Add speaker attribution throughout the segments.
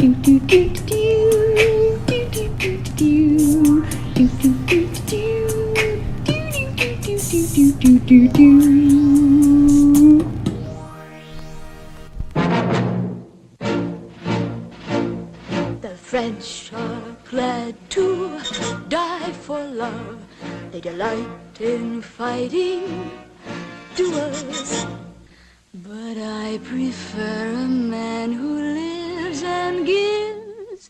Speaker 1: The French are glad to die for love. They delight in fighting duels. But I prefer a man who lives and gives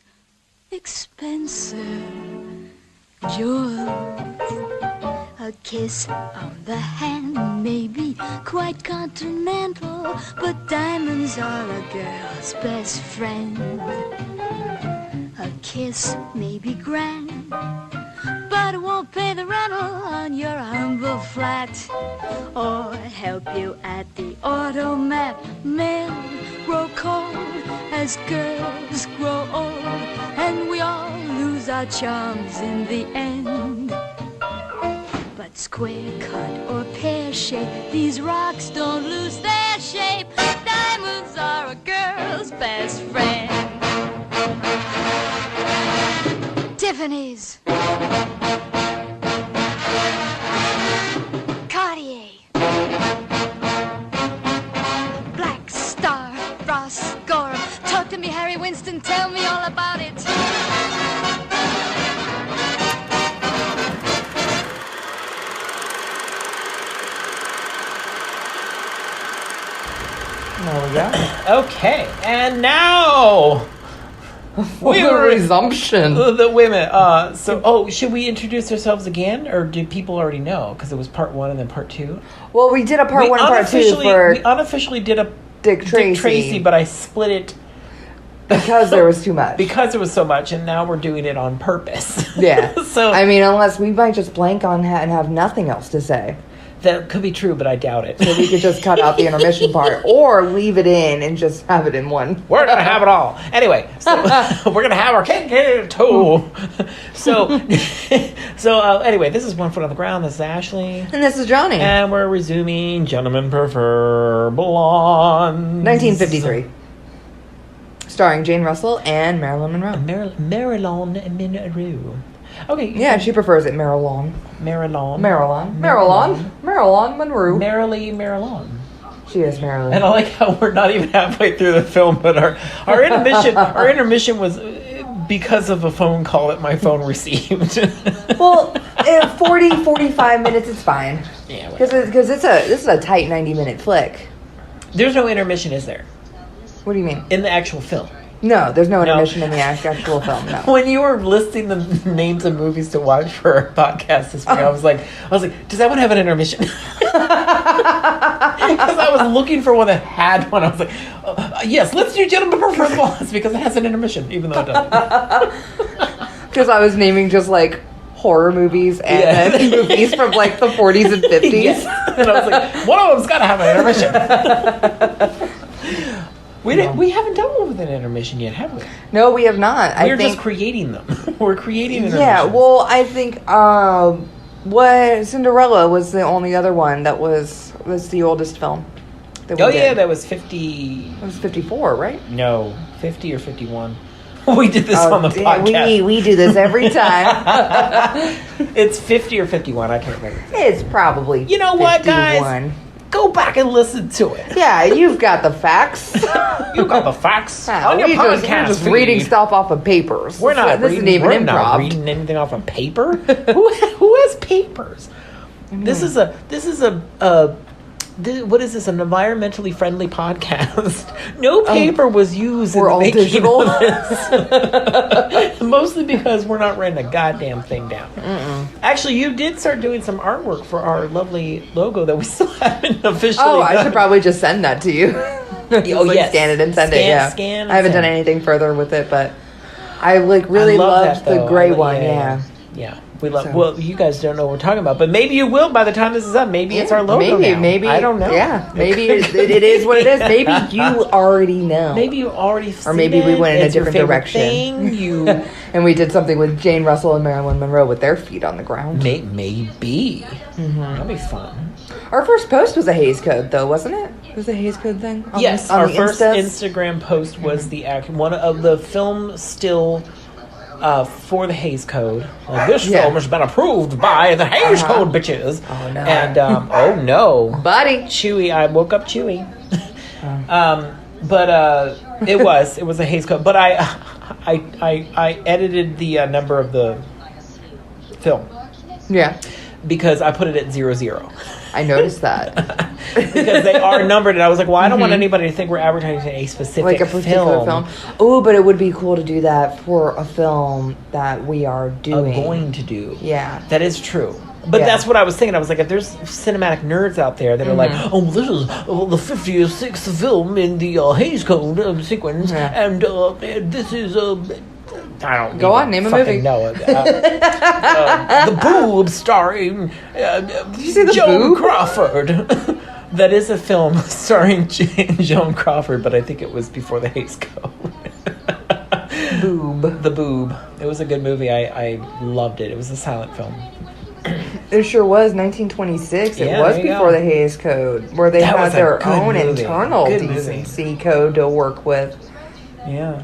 Speaker 1: expensive jewels. A kiss on the hand may be quite continental, but diamonds are a girl's best friend. A kiss may be grand, but it won't pay the rental on your humble flat, or help you at the automat. Men grow cold as girls grow old, and we all lose our charms in the end. But square cut or pear shape, these rocks don't lose their shape. Diamonds are a girl's best friend. Tiffany's, Cartier, Black Star, Ross Gorham. Talk to me, Harry Winston, tell me all about it.
Speaker 2: There we go. Okay, and now
Speaker 3: we have a resumption.
Speaker 2: The women. Should we introduce ourselves again, or do people already know? Because it was part 1 and then part 2.
Speaker 3: Well, we did a part 1 and part 2 for
Speaker 2: we unofficially did a
Speaker 3: Dick Tracy,
Speaker 2: but I split it
Speaker 3: because there was too much.
Speaker 2: Because there was so much, and now we're doing it on purpose.
Speaker 3: Yeah.
Speaker 2: So
Speaker 3: I mean, unless we might just blank on that and have nothing else to say.
Speaker 2: That could be true, but I doubt it.
Speaker 3: So we could just cut out the intermission part, or leave it in and just have it in one.
Speaker 2: We're gonna have it all. Anyway, so we're gonna have our cake too. Anyway, this is One Foot on the Ground. This is Ashley,
Speaker 3: And this is Johnny.
Speaker 2: and we're resuming Gentlemen Prefer Blondes.
Speaker 3: 1953. Starring Jane Russell and Marilyn Monroe.
Speaker 2: Marilyn Monroe. Okay.
Speaker 3: Yeah, she prefers it Marilyn.
Speaker 2: Marilyn.
Speaker 3: Marilyn Monroe.
Speaker 2: Merrily Marilyn.
Speaker 3: She is Marilyn.
Speaker 2: And I like how we're not even halfway through the film, but our intermission was because of a phone call that my phone received.
Speaker 3: Well, in 45 minutes, it's fine.
Speaker 2: Yeah.
Speaker 3: Because this is a tight 90-minute flick.
Speaker 2: There's no intermission, is there?
Speaker 3: What do you mean?
Speaker 2: In the actual film.
Speaker 3: No, there's no intermission in the actual film. No.
Speaker 2: When you were listing the names of movies to watch for our podcast this week, I was like, does that one have an intermission? Because I was looking for one that had one. I was like, yes, let's do Gentlemen Prefer Blondes because it has an intermission, even though it doesn't.
Speaker 3: Because I was naming just like horror movies and then movies from like the 40s and 50s.
Speaker 2: Yes. And I was like, one of them's got to have an intermission. We haven't done one with an intermission yet, have we?
Speaker 3: No, we have not.
Speaker 2: We're just creating them. We're creating intermissions.
Speaker 3: Yeah, well, I think Cinderella was the only other one that was the oldest film. That
Speaker 2: that was 50.
Speaker 3: It was 54, right?
Speaker 2: No, 50 or 51. We did this on the podcast.
Speaker 3: We do this every time.
Speaker 2: It's 50 or 51. I can't remember.
Speaker 3: It's probably
Speaker 2: You know
Speaker 3: 51.
Speaker 2: what, guys? Go back and listen to it.
Speaker 3: Yeah, you've got the facts.
Speaker 2: You got the facts on your
Speaker 3: we're
Speaker 2: podcast.
Speaker 3: just reading stuff off of papers.
Speaker 2: We're not
Speaker 3: This
Speaker 2: reading.
Speaker 3: isn't even
Speaker 2: We're
Speaker 3: improv.
Speaker 2: not reading anything off of paper. Who has papers? This is what is this? An environmentally friendly podcast? No paper was used.
Speaker 3: We're all digital.
Speaker 2: This. Mostly because we're not writing a goddamn thing down. Actually, you did start doing some artwork for our lovely logo that we still haven't officially.
Speaker 3: Oh,
Speaker 2: done.
Speaker 3: I should probably just send that to you.
Speaker 2: Yes.
Speaker 3: Scan it and send it. Yeah,
Speaker 2: scan. And
Speaker 3: I haven't
Speaker 2: send.
Speaker 3: done anything further with it, but I really
Speaker 2: love
Speaker 3: loved
Speaker 2: that,
Speaker 3: the
Speaker 2: though.
Speaker 3: gray one. Yeah.
Speaker 2: We love.
Speaker 3: So.
Speaker 2: Well, you guys don't know what we're talking about, but maybe you will by the time this is up. Maybe it's our logo.
Speaker 3: Maybe
Speaker 2: I don't know.
Speaker 3: Yeah, maybe it is what it is. Maybe you already know.
Speaker 2: Maybe you already.
Speaker 3: Or maybe we went in a different direction.
Speaker 2: Thing.
Speaker 3: And we did something with Jane Russell and Marilyn Monroe with their feet on the ground.
Speaker 2: Maybe. That'd be fun.
Speaker 3: Our first post was a Hays Code, though, wasn't it? It was a Hays Code thing?
Speaker 2: Yes,
Speaker 3: on
Speaker 2: our
Speaker 3: the
Speaker 2: first
Speaker 3: Instas?
Speaker 2: Instagram post was the one of the film still for the Hays Code. Like, this film has been approved by the Hays Code, bitches.
Speaker 3: Oh, no.
Speaker 2: And, oh, no.
Speaker 3: Buddy.
Speaker 2: Chewy. I woke up Chewy. But it was a Hays Code. But I edited the number of the film
Speaker 3: Yeah.
Speaker 2: because I put it at 00.
Speaker 3: I noticed that.
Speaker 2: Because they are numbered, and I was like, well, I don't want anybody to think we're advertising a specific
Speaker 3: Like a particular film. Oh, but it would be cool to do that for a film that we are doing.
Speaker 2: Going to do.
Speaker 3: Yeah.
Speaker 2: That is true. But
Speaker 3: Yeah.
Speaker 2: that's what I was thinking. I was like, if there's cinematic nerds out there that are like, oh, this is the 56th film in the Hays Code sequence, and this is I don't
Speaker 3: Go
Speaker 2: even
Speaker 3: on, name a
Speaker 2: fucking
Speaker 3: movie.
Speaker 2: know. The Boob starring
Speaker 3: Did you say The
Speaker 2: Joan
Speaker 3: Boob?
Speaker 2: Crawford. That is a film starring Joan Crawford, but I think it was before the Hays Code.
Speaker 3: Boob.
Speaker 2: The Boob. It was a good movie. I loved it. It was a silent film.
Speaker 3: It sure was 1926. It
Speaker 2: Yeah,
Speaker 3: was
Speaker 2: there you
Speaker 3: before
Speaker 2: go.
Speaker 3: the Hays Code, where they
Speaker 2: That
Speaker 3: had
Speaker 2: was a
Speaker 3: their
Speaker 2: good
Speaker 3: own
Speaker 2: movie.
Speaker 3: internal
Speaker 2: Good movie.
Speaker 3: decency code to work with.
Speaker 2: Yeah.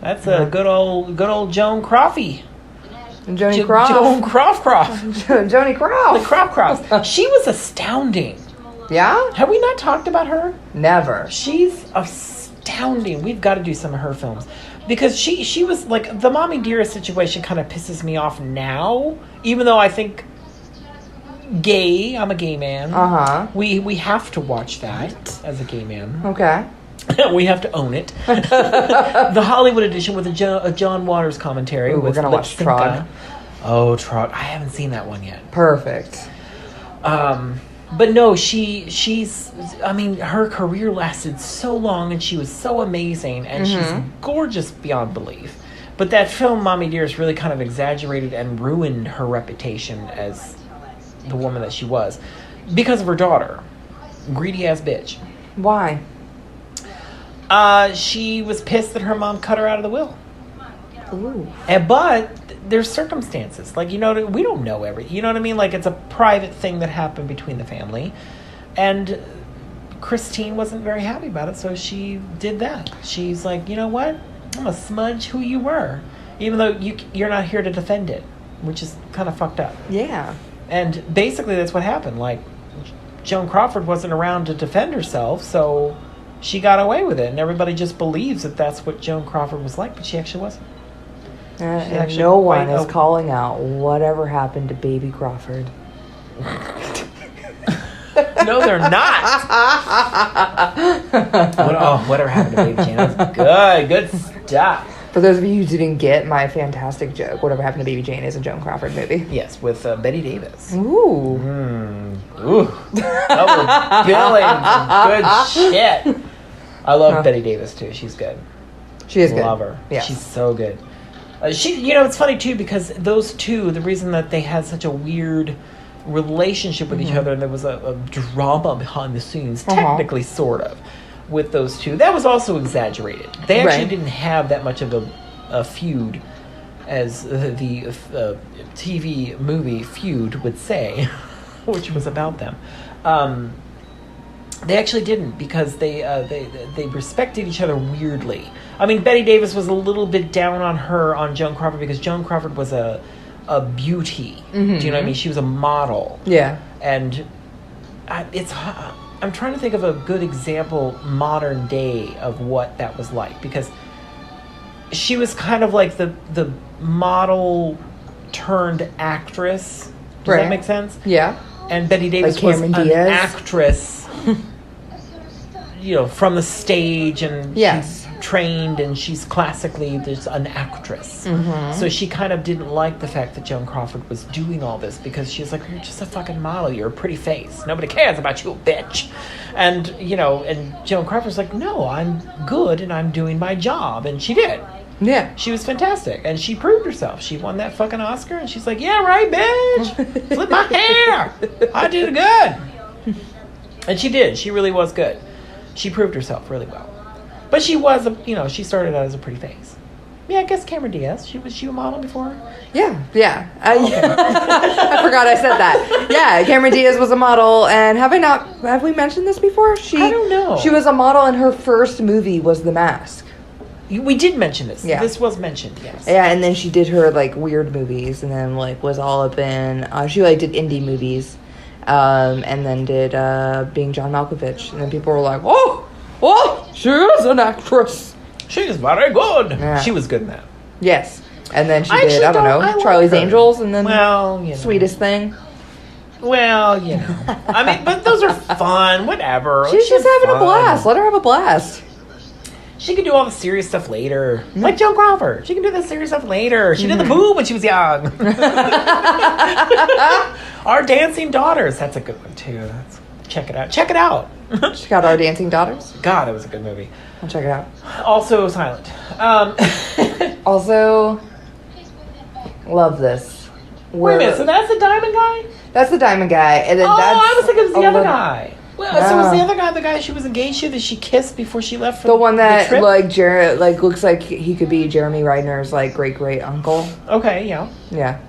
Speaker 2: That's a good old Joan Crawfy.
Speaker 3: Joni Croft.
Speaker 2: Joan Croft.
Speaker 3: Joni
Speaker 2: The
Speaker 3: Croft.
Speaker 2: Croft. She was astounding.
Speaker 3: Yeah?
Speaker 2: Have we not talked about her?
Speaker 3: Never.
Speaker 2: She's astounding. We've got to do some of her films. Because she was like, the Mommy Dearest situation kind of pisses me off now. Even though I think I'm a gay man.
Speaker 3: Uh-huh.
Speaker 2: We have to watch that as a gay man.
Speaker 3: Okay.
Speaker 2: We have to own it. The Hollywood edition with a John Waters commentary.
Speaker 3: Ooh, we're
Speaker 2: with
Speaker 3: gonna watch
Speaker 2: Lipsinka.
Speaker 3: Trog.
Speaker 2: Oh, Trog. I haven't seen that one yet.
Speaker 3: Perfect.
Speaker 2: But no, she's, I mean, her career lasted so long and she was so amazing and she's gorgeous beyond belief. But that film, Mommy Dearest, really kind of exaggerated and ruined her reputation as the woman that she was because of her daughter. Greedy ass bitch.
Speaker 3: Why?
Speaker 2: She was pissed that her mom cut her out of the will.
Speaker 3: Ooh.
Speaker 2: But there's circumstances. Like, you know, we don't know everything. You know what I mean? Like, it's a private thing that happened between the family. And Christine wasn't very happy about it, so she did that. She's like, you know what? I'm going to smudge who you were. Even though you're not here to defend it, which is kind of fucked up.
Speaker 3: Yeah.
Speaker 2: And basically that's what happened. Like, Joan Crawford wasn't around to defend herself, so she got away with it. And everybody just believes that that's what Joan Crawford was like, but she actually wasn't.
Speaker 3: And
Speaker 2: actually
Speaker 3: no one
Speaker 2: quite
Speaker 3: is calling out whatever happened to Baby Crawford.
Speaker 2: No, they're not. Whatever happened to Baby Jane? That's good stuff.
Speaker 3: For those of you who didn't get my fantastic joke, Whatever Happened to Baby Jane is a Joan Crawford movie.
Speaker 2: Yes, with Betty Davis.
Speaker 3: Ooh.
Speaker 2: Ooh, double billing, good shit. I love Betty Davis too. She's good.
Speaker 3: She is good.
Speaker 2: Love her.
Speaker 3: Yeah.
Speaker 2: She's so good. It's funny too because those two, the reason that they had such a weird relationship with each other, and there was a drama behind the scenes, technically, sort of, with those two. That was also exaggerated. They actually didn't have that much of a feud as the TV movie Feud would say, which was about them. They actually didn't because they respected each other weirdly. I mean, Betty Davis was a little bit down on Joan Crawford because Joan Crawford was a beauty. Do you know what I mean? She was a model.
Speaker 3: Yeah.
Speaker 2: And I'm trying to think of a good example modern day of what that was like because she was kind of like the model turned actress. Does that make sense?
Speaker 3: Yeah.
Speaker 2: And Betty Davis
Speaker 3: Like
Speaker 2: was
Speaker 3: Cameron
Speaker 2: an
Speaker 3: Diaz?
Speaker 2: actress, from the stage, and
Speaker 3: Yes.
Speaker 2: she's trained, and she's classically there's an actress. So she kind of didn't like the fact that Joan Crawford was doing all this because she's like, you're just a fucking model, you're a pretty face, nobody cares about you, bitch. And and Joan Crawford's like, no, I'm good and I'm doing my job, and she did.
Speaker 3: Yeah.
Speaker 2: She was fantastic, and she proved herself. She won that fucking Oscar, and she's like, yeah, right, bitch. Flip my hair. I did good. And she did. She really was good. She proved herself really well. But she was, she started out as a pretty face. Yeah, I guess Cameron Diaz. Was she a model before?
Speaker 3: Yeah. I forgot I said that. Yeah, Cameron Diaz was a model, and have we mentioned this before?
Speaker 2: I don't know.
Speaker 3: She was a model, and her first movie was The Mask.
Speaker 2: We did mention this.
Speaker 3: Yeah.
Speaker 2: This was mentioned, yes.
Speaker 3: Yeah, and then she did her, like, weird movies, and then, like, was all up in... she, like, did indie movies, and then did Being John Malkovich. And then people were like, oh, she is an actress.
Speaker 2: She's very good.
Speaker 3: Yeah.
Speaker 2: She was good in that.
Speaker 3: Yes. And then she
Speaker 2: I
Speaker 3: did,
Speaker 2: actually
Speaker 3: I
Speaker 2: like
Speaker 3: Charlie's
Speaker 2: her.
Speaker 3: Angels, and then
Speaker 2: Well, you know.
Speaker 3: Sweetest Thing.
Speaker 2: Well, you know. I mean, but those are fun. Whatever.
Speaker 3: She's just having a
Speaker 2: fun.
Speaker 3: blast. Let her have a blast.
Speaker 2: She can do all the serious stuff later. Like Joan Crawford. She can do the serious stuff later. She did the boob when she was young. Our Dancing Daughters. That's a good one, too. Check it out. Check it out.
Speaker 3: She got Our Dancing Daughters.
Speaker 2: God, that was a good movie.
Speaker 3: I'll check it out.
Speaker 2: Also silent.
Speaker 3: Also, love this.
Speaker 2: Wait a minute. So that's the diamond guy?
Speaker 3: That's the diamond guy, and then
Speaker 2: Oh,
Speaker 3: that's
Speaker 2: I was thinking it was the
Speaker 3: a
Speaker 2: other
Speaker 3: little-
Speaker 2: guy. Well, so was the other guy the guy she was engaged to that she kissed before she left for
Speaker 3: The one that
Speaker 2: trip?
Speaker 3: like looks like he could be Jeremy Renner's like great uncle.
Speaker 2: Okay, yeah.
Speaker 3: Yeah.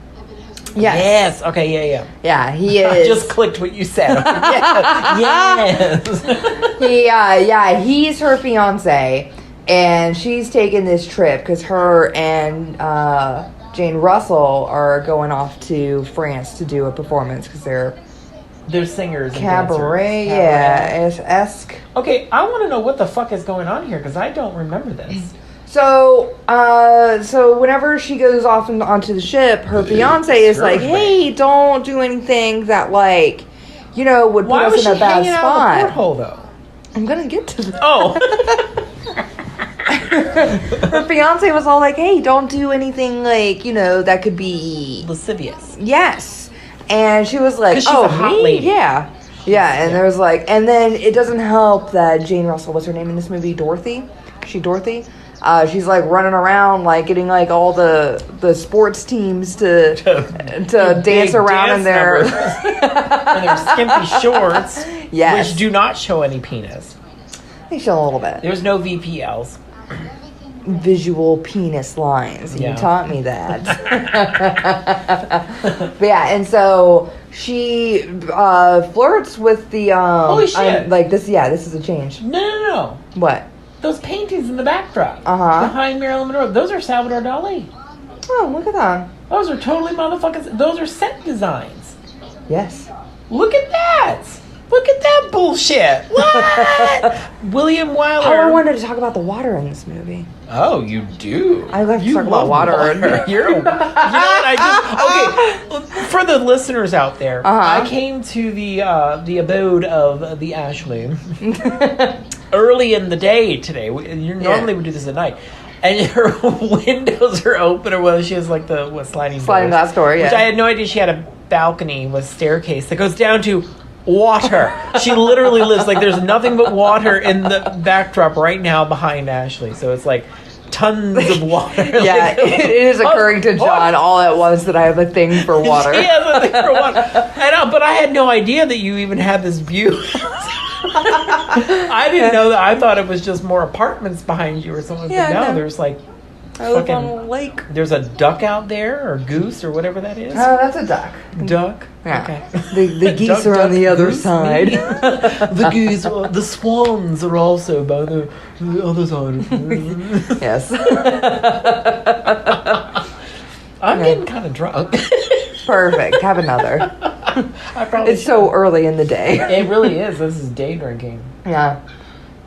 Speaker 3: Yes.
Speaker 2: Yes. Okay, yeah.
Speaker 3: Yeah, he
Speaker 2: I
Speaker 3: is.
Speaker 2: just clicked what you said. Yes.
Speaker 3: He's her fiance, and she's taking this trip because her and Jane Russell are going off to France to do a performance because they're
Speaker 2: They're singers. And
Speaker 3: cabaret,
Speaker 2: dancers.
Speaker 3: esque.
Speaker 2: Okay, I want to know what the fuck is going on here because I don't remember this.
Speaker 3: So whenever she goes off onto the ship, her fiance is like, "Hey, don't do anything that like, would put
Speaker 2: Why
Speaker 3: us
Speaker 2: was
Speaker 3: in
Speaker 2: she
Speaker 3: a bad
Speaker 2: hanging out
Speaker 3: spot."
Speaker 2: in the porthole though?
Speaker 3: I'm gonna get to that.
Speaker 2: Oh.
Speaker 3: Her fiance was all like, "Hey, don't do anything like that could be
Speaker 2: Lascivious.
Speaker 3: yes," and she was like,
Speaker 2: 'Cause she's
Speaker 3: "Oh,
Speaker 2: a hot
Speaker 3: me?
Speaker 2: lady.
Speaker 3: Yeah." Yeah, and there was like, and then it doesn't help that Jane Russell, what's her name in this movie? Dorothy? Dorothy? She's like running around, like getting like all the sports teams to dance
Speaker 2: Big
Speaker 3: around in their
Speaker 2: numbers. And their skimpy shorts,
Speaker 3: Yes.
Speaker 2: which do not show any penis.
Speaker 3: They show a little bit
Speaker 2: There's no VPLs.
Speaker 3: visual penis lines.
Speaker 2: Yeah.
Speaker 3: You taught me that. But yeah, and so she flirts with the
Speaker 2: Holy shit.
Speaker 3: this is a change.
Speaker 2: No.
Speaker 3: What?
Speaker 2: Those paintings in the backdrop.
Speaker 3: Uh-huh.
Speaker 2: Behind Marilyn Monroe. Those are Salvador Dali.
Speaker 3: Oh, look at that.
Speaker 2: Those are totally motherfuckers. Those are set designs.
Speaker 3: Yes.
Speaker 2: Look at that. Look at that bullshit. What? William Wyler.
Speaker 3: Oh, I wanted to talk about the water in this movie.
Speaker 2: Oh, you do.
Speaker 3: I like to
Speaker 2: You
Speaker 3: talk about
Speaker 2: love
Speaker 3: water.
Speaker 2: You're. You know what? I just okay. For the listeners out there,
Speaker 3: Uh-huh.
Speaker 2: I came to the abode of the Ashley early in the day today. Normally we do this at night, and her windows are open, or whether she has like the sliding
Speaker 3: Glass door. Yeah.
Speaker 2: Which I had no idea she had a balcony with staircase that goes down to water. She literally lives like there's nothing but water in the backdrop right now behind Ashley. So it's like tons of water.
Speaker 3: Yeah, it is occurring to John all at once that I have a thing for water.
Speaker 2: She has a thing for water. But I had no idea that you even had this view. I didn't know that. I thought it was just more apartments behind you or something.
Speaker 3: Yeah,
Speaker 2: but no,
Speaker 3: no.
Speaker 2: there's like
Speaker 3: I live on
Speaker 2: fucking
Speaker 3: a lake.
Speaker 2: there's a duck out there or goose or whatever that is.
Speaker 3: Oh, that's a duck.
Speaker 2: Duck.
Speaker 3: Yeah.
Speaker 2: Okay.
Speaker 3: The geese
Speaker 2: Duck,
Speaker 3: are on
Speaker 2: duck,
Speaker 3: the other
Speaker 2: goose,
Speaker 3: side.
Speaker 2: me. The geese, the swans are also by the other side.
Speaker 3: Yes.
Speaker 2: I'm getting kind of drunk.
Speaker 3: Perfect. Have another.
Speaker 2: I probably
Speaker 3: It's so early in the day.
Speaker 2: It really is. This is day drinking.
Speaker 3: Yeah.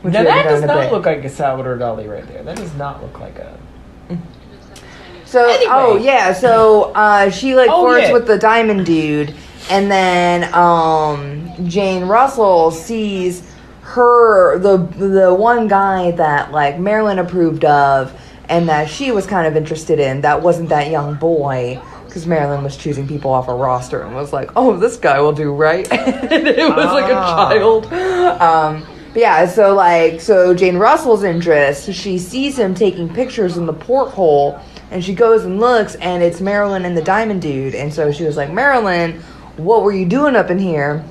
Speaker 3: Which
Speaker 2: Now
Speaker 3: we
Speaker 2: that
Speaker 3: haven't
Speaker 2: does
Speaker 3: done in a
Speaker 2: not
Speaker 3: bit.
Speaker 2: look like a Salvador Dali right there. That does not look like a.
Speaker 3: So,
Speaker 2: Anyway.
Speaker 3: so she
Speaker 2: Oh,
Speaker 3: flirts
Speaker 2: yeah.
Speaker 3: with the diamond dude, and then Jane Russell sees the one guy that like Marilyn approved of, and that she was kind of interested in. That wasn't that young boy, because Marilyn was choosing people off a roster and was like, "Oh, this guy will do right," and it was like a child. But yeah, so Jane Russell's interest, she sees him taking pictures in the porthole. And she goes and looks, and it's Marilyn and the diamond dude. And so she was like, "Marilyn, what were you doing up in here?"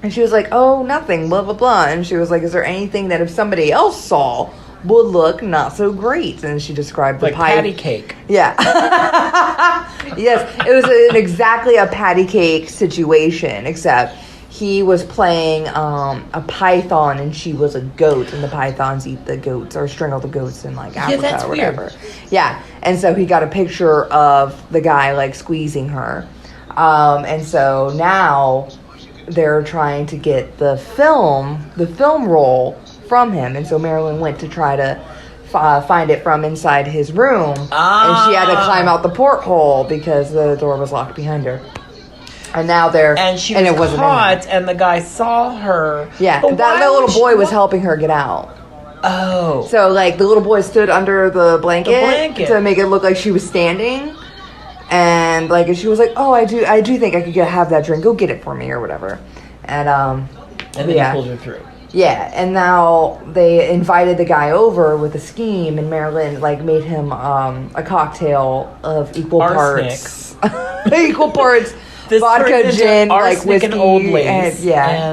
Speaker 3: And she was like, "Oh, nothing, blah, blah, blah." And she was like, "Is there anything that if somebody else saw, would look not so great. And she described the
Speaker 2: Like
Speaker 3: pie.
Speaker 2: patty cake.
Speaker 3: Yeah. Yes, it was exactly a patty cake situation, except he was playing a python and she was a goat, and the pythons eat the goats or strangle the goats in like Africa
Speaker 2: that's
Speaker 3: or whatever.
Speaker 2: weird.
Speaker 3: Yeah, and so he got a picture of the guy like squeezing her. And so now they're trying to get the film roll from him, and so Marilyn went to try to find it from inside his room, and she had to climb out the porthole because the door was locked behind her. And now they're
Speaker 2: And she was
Speaker 3: it wasn't in
Speaker 2: caught,
Speaker 3: there.
Speaker 2: and the guy saw her.
Speaker 3: Yeah,
Speaker 2: But
Speaker 3: that
Speaker 2: why
Speaker 3: little
Speaker 2: would
Speaker 3: boy
Speaker 2: she
Speaker 3: was
Speaker 2: wa-
Speaker 3: helping her get out.
Speaker 2: Oh.
Speaker 3: So like the little boy stood under the blanket, to make it look like she was standing, and like she was like, "Oh, I do think I could have that drink. Go get it for me or whatever." And
Speaker 2: and then
Speaker 3: yeah.
Speaker 2: he pulled her through.
Speaker 3: Yeah, and now they invited the guy over with a scheme, and Marilyn like made him a cocktail of equal
Speaker 2: Arsenic.
Speaker 3: parts
Speaker 2: This
Speaker 3: vodka,
Speaker 2: turned into
Speaker 3: gin, like
Speaker 2: arsenic
Speaker 3: whiskey,
Speaker 2: and old ladies,
Speaker 3: and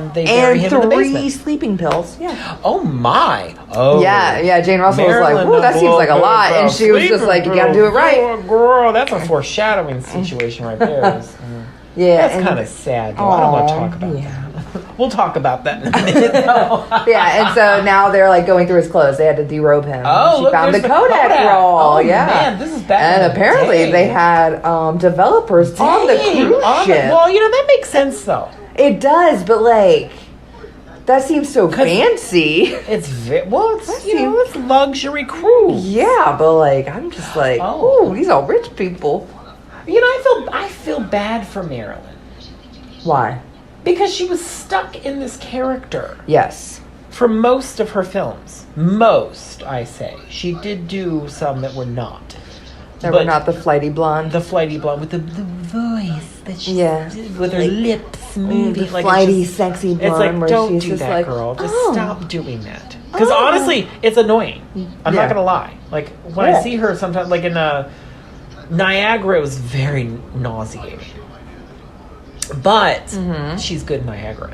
Speaker 2: and they bury him in the
Speaker 3: 3
Speaker 2: basement.
Speaker 3: sleeping pills. Yeah.
Speaker 2: Oh my! Oh
Speaker 3: Yeah. Jane Russell was
Speaker 2: Marilyn
Speaker 3: like, "Whoa, that seems like a lot," and she was just like, "You gotta do it right."
Speaker 2: Oh, girl, that's a foreshadowing situation right there.
Speaker 3: Yeah,
Speaker 2: That's
Speaker 3: and-
Speaker 2: kind of sad. Though. I don't want to talk about
Speaker 3: yeah.
Speaker 2: that. We'll talk about that in a minute. Though.
Speaker 3: Yeah, and so now they're like going through his clothes. They had to derobe him.
Speaker 2: Oh,
Speaker 3: She
Speaker 2: look,
Speaker 3: found the
Speaker 2: there's
Speaker 3: Kodak roll.
Speaker 2: Oh,
Speaker 3: Yeah,
Speaker 2: man, this is back in
Speaker 3: And
Speaker 2: the
Speaker 3: apparently
Speaker 2: day.
Speaker 3: they had developers on the
Speaker 2: Dang,
Speaker 3: cruise
Speaker 2: on the-
Speaker 3: ship.
Speaker 2: well, that makes sense though.
Speaker 3: It does, but like that seems so fancy.
Speaker 2: It's it's
Speaker 3: seems-
Speaker 2: it's luxury cruise.
Speaker 3: Yeah, but like I'm just like,
Speaker 2: Oh.
Speaker 3: ooh, these are rich people.
Speaker 2: I feel bad for Marilyn
Speaker 3: Why?
Speaker 2: because she was stuck in this character
Speaker 3: Yes.
Speaker 2: for most of her films. Most, I say. She did do some that were not.
Speaker 3: They
Speaker 2: But
Speaker 3: were not the flighty blonde.
Speaker 2: the flighty blonde with the voice that she
Speaker 3: Yeah.
Speaker 2: did with her
Speaker 3: Like,
Speaker 2: lips
Speaker 3: the
Speaker 2: moving it's
Speaker 3: flighty,
Speaker 2: just-
Speaker 3: sexy
Speaker 2: It's
Speaker 3: blonde.
Speaker 2: like
Speaker 3: where
Speaker 2: don't
Speaker 3: she's
Speaker 2: do
Speaker 3: just
Speaker 2: that,
Speaker 3: like,
Speaker 2: girl. Just
Speaker 3: "Oh."
Speaker 2: stop doing that. Because
Speaker 3: Oh.
Speaker 2: honestly, it's annoying. I'm
Speaker 3: Yeah.
Speaker 2: not gonna lie. Like when
Speaker 3: Yeah.
Speaker 2: I see her sometimes, like in Niagara, it was very nauseating. But she's good in Niagara.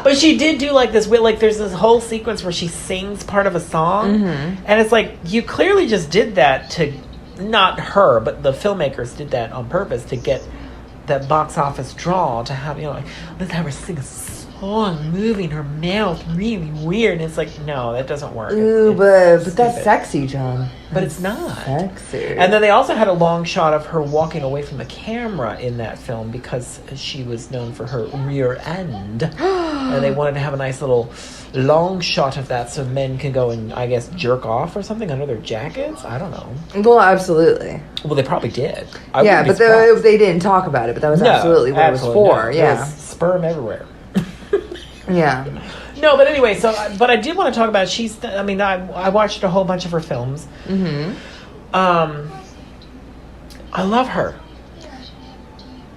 Speaker 2: But she did do like this. Like there's this whole sequence where she sings part of a song, and it's like you clearly just did that to, not her, but the filmmakers did that on purpose to get that box office draw to have like let's have her sing a song, moving her mouth really weird. And it's like no, that doesn't work.
Speaker 3: Ooh,
Speaker 2: It's
Speaker 3: but that's
Speaker 2: stupid.
Speaker 3: sexy, John.
Speaker 2: But it's not.
Speaker 3: Sexy.
Speaker 2: And then they also had a long shot of her walking away from the camera in that film because she was known for her rear end. And they wanted to have a nice little long shot of that so men can go and, I guess, jerk off or something under their jackets. I don't know.
Speaker 3: Well, absolutely.
Speaker 2: Well, they probably did.
Speaker 3: Yeah, but they didn't talk about it. But that was absolutely what it was for.
Speaker 2: no.
Speaker 3: Yeah,
Speaker 2: There was sperm everywhere.
Speaker 3: yeah.
Speaker 2: No, but anyway, but I did want to talk about, I watched a whole bunch of her films.
Speaker 3: Mm-hmm.
Speaker 2: I love her.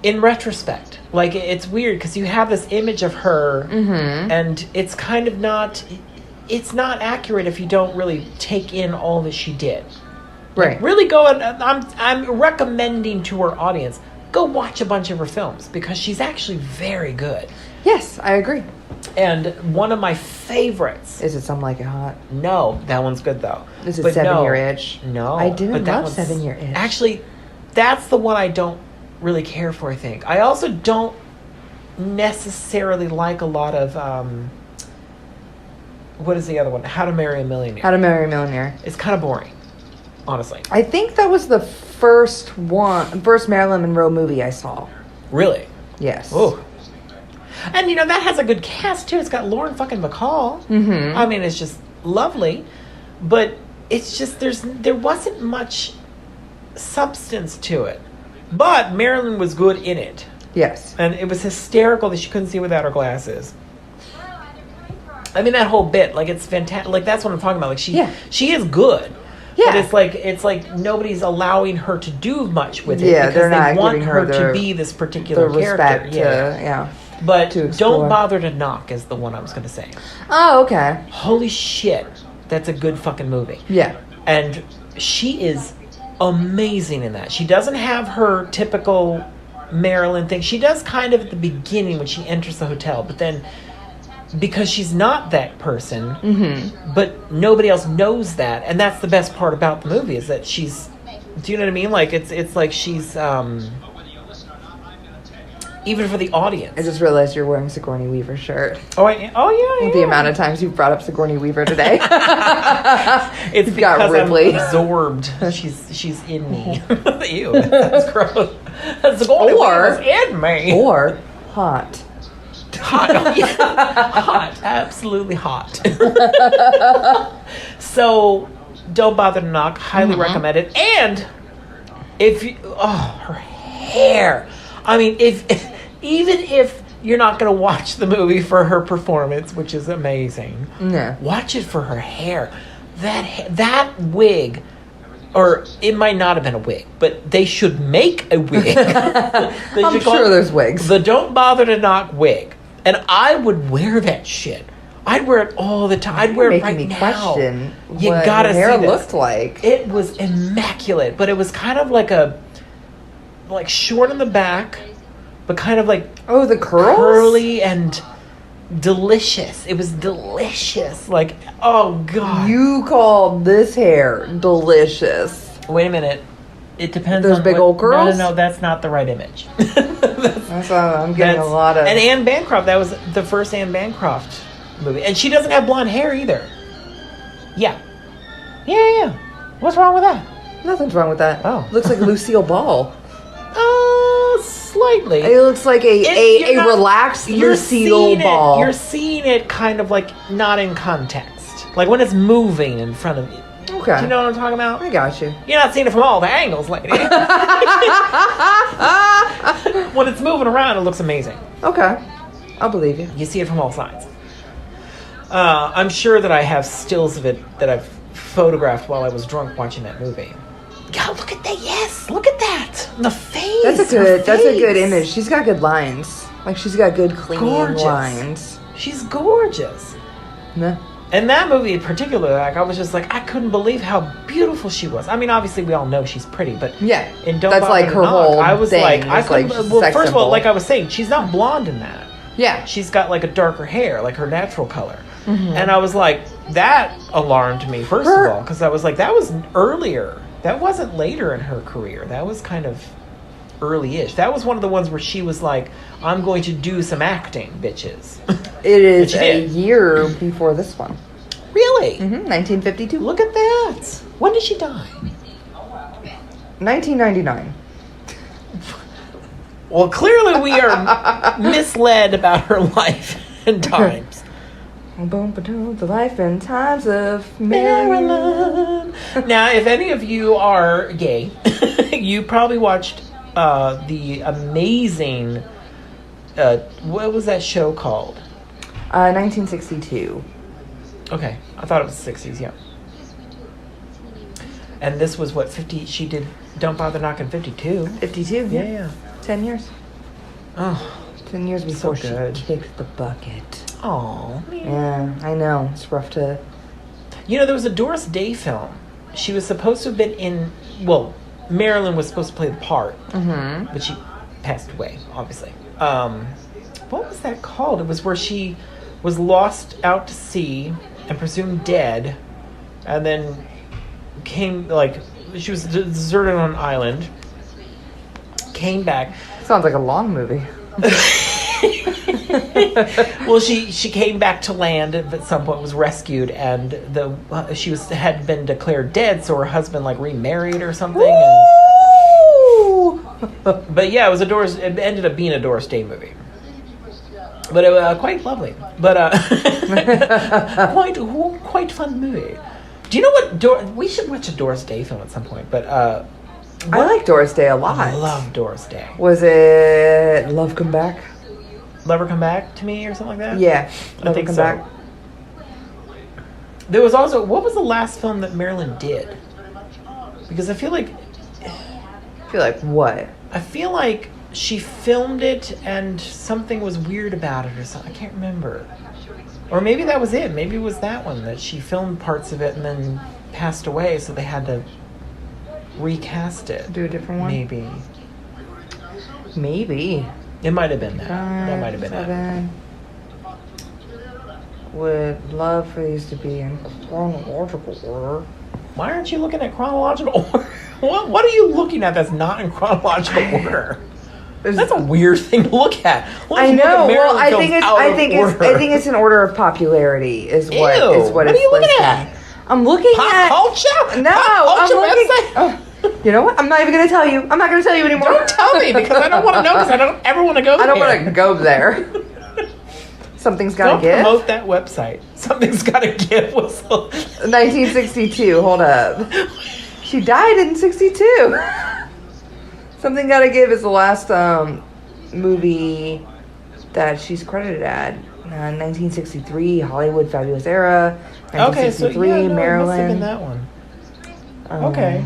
Speaker 2: In retrospect, like it's weird because you have this image of her, and it's kind of it's not accurate if you don't really take in all that she did.
Speaker 3: Right.
Speaker 2: Really go and I'm recommending to our audience, go watch a bunch of her films because she's actually very good.
Speaker 3: Yes, I agree.
Speaker 2: And one of my favorites.
Speaker 3: Is it Some Like It Hot?
Speaker 2: No, that one's good though.
Speaker 3: Is it
Speaker 2: But
Speaker 3: 7
Speaker 2: no,
Speaker 3: Year Itch?
Speaker 2: No,
Speaker 3: I didn't
Speaker 2: but that
Speaker 3: love
Speaker 2: one's-
Speaker 3: 7 Year Itch.
Speaker 2: Actually, that's the one I don't really care for. I think I also don't necessarily like a lot of what is the other one? How to Marry a Millionaire.
Speaker 3: How to Marry a Millionaire.
Speaker 2: It's kind of boring, honestly.
Speaker 3: I think that was the first Marilyn Monroe movie I saw.
Speaker 2: Really?
Speaker 3: Yes.
Speaker 2: Oh. And that has a good cast too. It's got Lauren fucking Bacall.
Speaker 3: Mm-hmm.
Speaker 2: I mean, it's just lovely, but it's just there wasn't much substance to it. But Marilyn was good in it,
Speaker 3: Yes.
Speaker 2: and it was hysterical that she couldn't see without her glasses. I mean, that whole bit, like it's fantastic. Like that's what I'm talking about. Like she is good.
Speaker 3: Yeah.
Speaker 2: But it's like nobody's allowing her to do much with it
Speaker 3: Yeah,
Speaker 2: because
Speaker 3: they're
Speaker 2: they
Speaker 3: not
Speaker 2: want
Speaker 3: giving
Speaker 2: her
Speaker 3: her
Speaker 2: to be this particular
Speaker 3: The respect
Speaker 2: character.
Speaker 3: yeah.
Speaker 2: But
Speaker 3: to explore.
Speaker 2: don't bother to knock is the one I was going to say.
Speaker 3: Oh, okay.
Speaker 2: Holy shit, that's a good fucking movie.
Speaker 3: Yeah.
Speaker 2: And she is amazing in that. She doesn't have her typical Marilyn thing. She does kind of at the beginning when she enters the hotel, but then because she's not that person,
Speaker 3: Mm-hmm.
Speaker 2: but nobody else knows that, and that's the best part about the movie is that she's. Do you know what I mean? Like it's like she's even for the audience.
Speaker 3: I just realized you're wearing Sigourney Weaver's shirt.
Speaker 2: Oh, yeah.
Speaker 3: The amount of times you've brought up Sigourney Weaver today.
Speaker 2: It's
Speaker 3: You've got
Speaker 2: because
Speaker 3: Ripley.
Speaker 2: I'm absorbed. She's in me. Ew, that's gross. Sigourney
Speaker 3: Or-
Speaker 2: Weaver's in me.
Speaker 3: Or hot.
Speaker 2: Hot. Oh, yeah. Hot. Absolutely hot. So, Don't Bother to Knock. Highly recommend it. And if you... Oh, her hair. I mean, even if you're not going to watch the movie for her performance, which is amazing,
Speaker 3: Yeah.
Speaker 2: watch it for her hair. That wig... Or it might not have been a wig, but they should make a wig.
Speaker 3: I'm sure there's wigs.
Speaker 2: The Don't Bother to Knock wig. And I would wear that shit. I'd wear it all the time. I'd wear it right
Speaker 3: making me
Speaker 2: now.
Speaker 3: question
Speaker 2: You
Speaker 3: what
Speaker 2: gotta
Speaker 3: her hair
Speaker 2: see this.
Speaker 3: looked like.
Speaker 2: It was immaculate, but it was kind of like short in the back, but kind of like
Speaker 3: Oh, the curls?
Speaker 2: curly and delicious. It was delicious. Like, oh god.
Speaker 3: You called this hair delicious.
Speaker 2: Wait a minute. It depends
Speaker 3: Those
Speaker 2: on
Speaker 3: big old curls?
Speaker 2: No, that's not the right image.
Speaker 3: That's I'm getting a lot of...
Speaker 2: And Anne Bancroft, that was the first Anne Bancroft movie. And she doesn't have blonde hair either. Yeah. Yeah. What's wrong with that?
Speaker 3: Nothing's wrong with that.
Speaker 2: Oh.
Speaker 3: Looks like Lucille Ball.
Speaker 2: Slightly.
Speaker 3: It looks like
Speaker 2: You're not-
Speaker 3: relaxed
Speaker 2: you're
Speaker 3: Lucille
Speaker 2: seeing
Speaker 3: Ball.
Speaker 2: You're seeing it kind of like not in context. Like when it's moving in front of you.
Speaker 3: Okay.
Speaker 2: Do you know what I'm talking about?
Speaker 3: I got you.
Speaker 2: You're not seeing it from all the angles, lady. When it's moving around, it looks amazing.
Speaker 3: Okay. I'll believe you.
Speaker 2: You see it from all sides. I'm sure that I have stills of it that I've photographed while I was drunk watching that movie. God, look at that! Yes, look at that. The face.
Speaker 3: That's a
Speaker 2: her
Speaker 3: good
Speaker 2: face.
Speaker 3: image. She's got good lines. Like she's got good clean
Speaker 2: Gorgeous.
Speaker 3: lines.
Speaker 2: She's gorgeous.
Speaker 3: Yeah.
Speaker 2: And that movie in particular, like I was just like, I couldn't believe how beautiful she was. I mean, obviously we all know she's pretty, but
Speaker 3: Yeah.
Speaker 2: in Don't
Speaker 3: That's
Speaker 2: Bother
Speaker 3: like
Speaker 2: to
Speaker 3: her
Speaker 2: Knock,
Speaker 3: whole
Speaker 2: I was
Speaker 3: thing.
Speaker 2: like, I
Speaker 3: It's like
Speaker 2: couldn't.
Speaker 3: she's
Speaker 2: Well,
Speaker 3: sex
Speaker 2: first of all,
Speaker 3: symbol.
Speaker 2: like I was saying, she's not blonde in that.
Speaker 3: Yeah.
Speaker 2: She's got like a darker hair, like her natural color.
Speaker 3: Mm-hmm.
Speaker 2: And I was like, that alarmed me, first of all, because I was like, that was earlier. That wasn't later in her career. That was kind of early-ish. That was one of the ones where she was like, I'm going to do some acting, bitches.
Speaker 3: It is
Speaker 2: She
Speaker 3: a
Speaker 2: did.
Speaker 3: year before this one.
Speaker 2: Really?
Speaker 3: 1952.
Speaker 2: Look at that. When did she die?
Speaker 3: 1999.
Speaker 2: Well, clearly we are misled about her life and times.
Speaker 3: Boom, ba-doom, the life and times of Marilyn.
Speaker 2: Marilyn. Now, if any of you are gay, you probably watched the amazing. What was that show called?
Speaker 3: 1962.
Speaker 2: Okay, I thought it was the 60s. Yeah. And this was what 50. She did. Don't Bother Knocking 52.
Speaker 3: 52.
Speaker 2: Yeah.
Speaker 3: 10 years.
Speaker 2: Oh.
Speaker 3: 10 years before
Speaker 2: So
Speaker 3: she
Speaker 2: good.
Speaker 3: kicked the bucket.
Speaker 2: Oh.
Speaker 3: Yeah, I know. It's rough to...
Speaker 2: You know, there was a Doris Day film. She was supposed to have been in. Well, Marilyn was supposed to play the part, but she passed away, obviously. What was that called? It was where she was lost out to sea and presumed dead, and then came, like, she was deserted on an island, came back.
Speaker 3: Sounds like a long movie.
Speaker 2: Well, she came back to land at some point, was rescued, and she had been declared dead, so her husband like remarried or something. But yeah, it ended up being a Doris Day movie. But it was quite lovely. But quite fun movie. Do you know what? We should watch a Doris Day film at some point. But
Speaker 3: I like Doris Day a lot.
Speaker 2: I love Doris Day.
Speaker 3: Was it Love Come Back?
Speaker 2: Love Her Come Back to Me or something like that?
Speaker 3: Yeah.
Speaker 2: I
Speaker 3: Love
Speaker 2: think
Speaker 3: Come
Speaker 2: so.
Speaker 3: Back.
Speaker 2: There was also, what was the last film that Marilyn did? Because I feel like
Speaker 3: I feel like what?
Speaker 2: she filmed it and something was weird about it or something. I can't remember. Or maybe that was it. Maybe it was that one that she filmed parts of it and then passed away, so they had to recast it.
Speaker 3: Do a different one?
Speaker 2: Maybe.
Speaker 3: Maybe.
Speaker 2: It might have been that. That might have been it.
Speaker 3: would love for these to be in chronological order.
Speaker 2: Why aren't you looking at chronological order? What are you looking at that's not in chronological order? That's a weird thing to look at.
Speaker 3: I know. Well, I think it's in order of popularity. Is what
Speaker 2: Ew,
Speaker 3: is what
Speaker 2: are
Speaker 3: it's
Speaker 2: you looking
Speaker 3: listing.
Speaker 2: at?
Speaker 3: I'm looking at
Speaker 2: Pop culture?
Speaker 3: No,
Speaker 2: Pop culture
Speaker 3: I'm looking.
Speaker 2: website?
Speaker 3: You know what? I'm not even going to tell you. I'm not going to tell you anymore.
Speaker 2: Don't tell me because I don't want to know because I don't ever want to go there.
Speaker 3: I don't want to go there. Something's got to give.
Speaker 2: Don't promote that website. Something's got to give.
Speaker 3: 1962. Hold up. She died in 62. Something Gotta Give is the last movie that she's credited at. 1963, Hollywood Fabulous Era. 1963, Maryland.
Speaker 2: That one. Okay.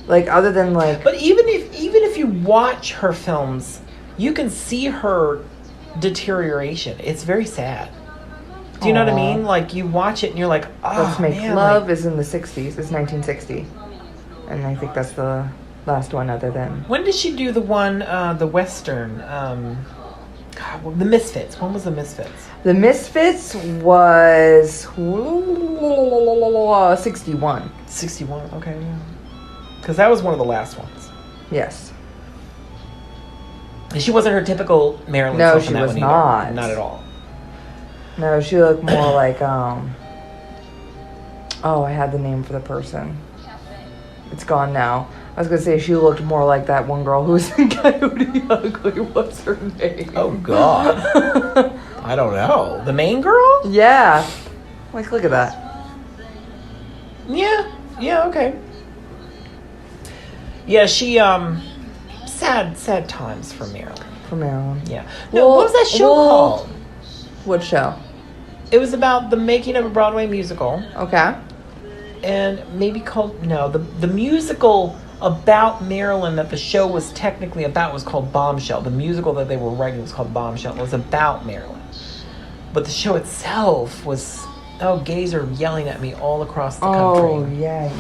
Speaker 3: Like other than like,
Speaker 2: but even if you watch her films, you can see her deterioration. It's very sad. Do you know what I mean? Like you watch it and you're like, oh,
Speaker 3: Let's Make
Speaker 2: man,
Speaker 3: Love is in the 60s. It's 1960, and I think that's the last one. Other than
Speaker 2: when did she do the one, the Western? The Misfits. When was the Misfits?
Speaker 3: The Misfits was 61.
Speaker 2: 61. Okay, yeah. Because that was one of the last ones.
Speaker 3: Yes.
Speaker 2: And she wasn't her typical Marilyn.
Speaker 3: No,
Speaker 2: Self in
Speaker 3: she
Speaker 2: that
Speaker 3: was
Speaker 2: one either.
Speaker 3: not.
Speaker 2: Not at all.
Speaker 3: No, she looked more like Oh, I had the name for the person. It's gone now. I was gonna say she looked more like that one girl who was in Coyote Ugly. What's her name?
Speaker 2: Oh God. I don't know. The main girl?
Speaker 3: Yeah. Like, look at that.
Speaker 2: Yeah. Yeah. Okay. Yeah, she sad times for Marilyn.
Speaker 3: For Marilyn.
Speaker 2: Yeah. No, what was that show called?
Speaker 3: What show?
Speaker 2: It was about the making of a Broadway musical,
Speaker 3: Okay.
Speaker 2: and maybe called the musical about Marilyn that the show was technically about was called Bombshell. The musical that they were writing was called Bombshell. It was about Marilyn, but the show itself was gays are yelling at me all across the country.
Speaker 3: Oh yeah.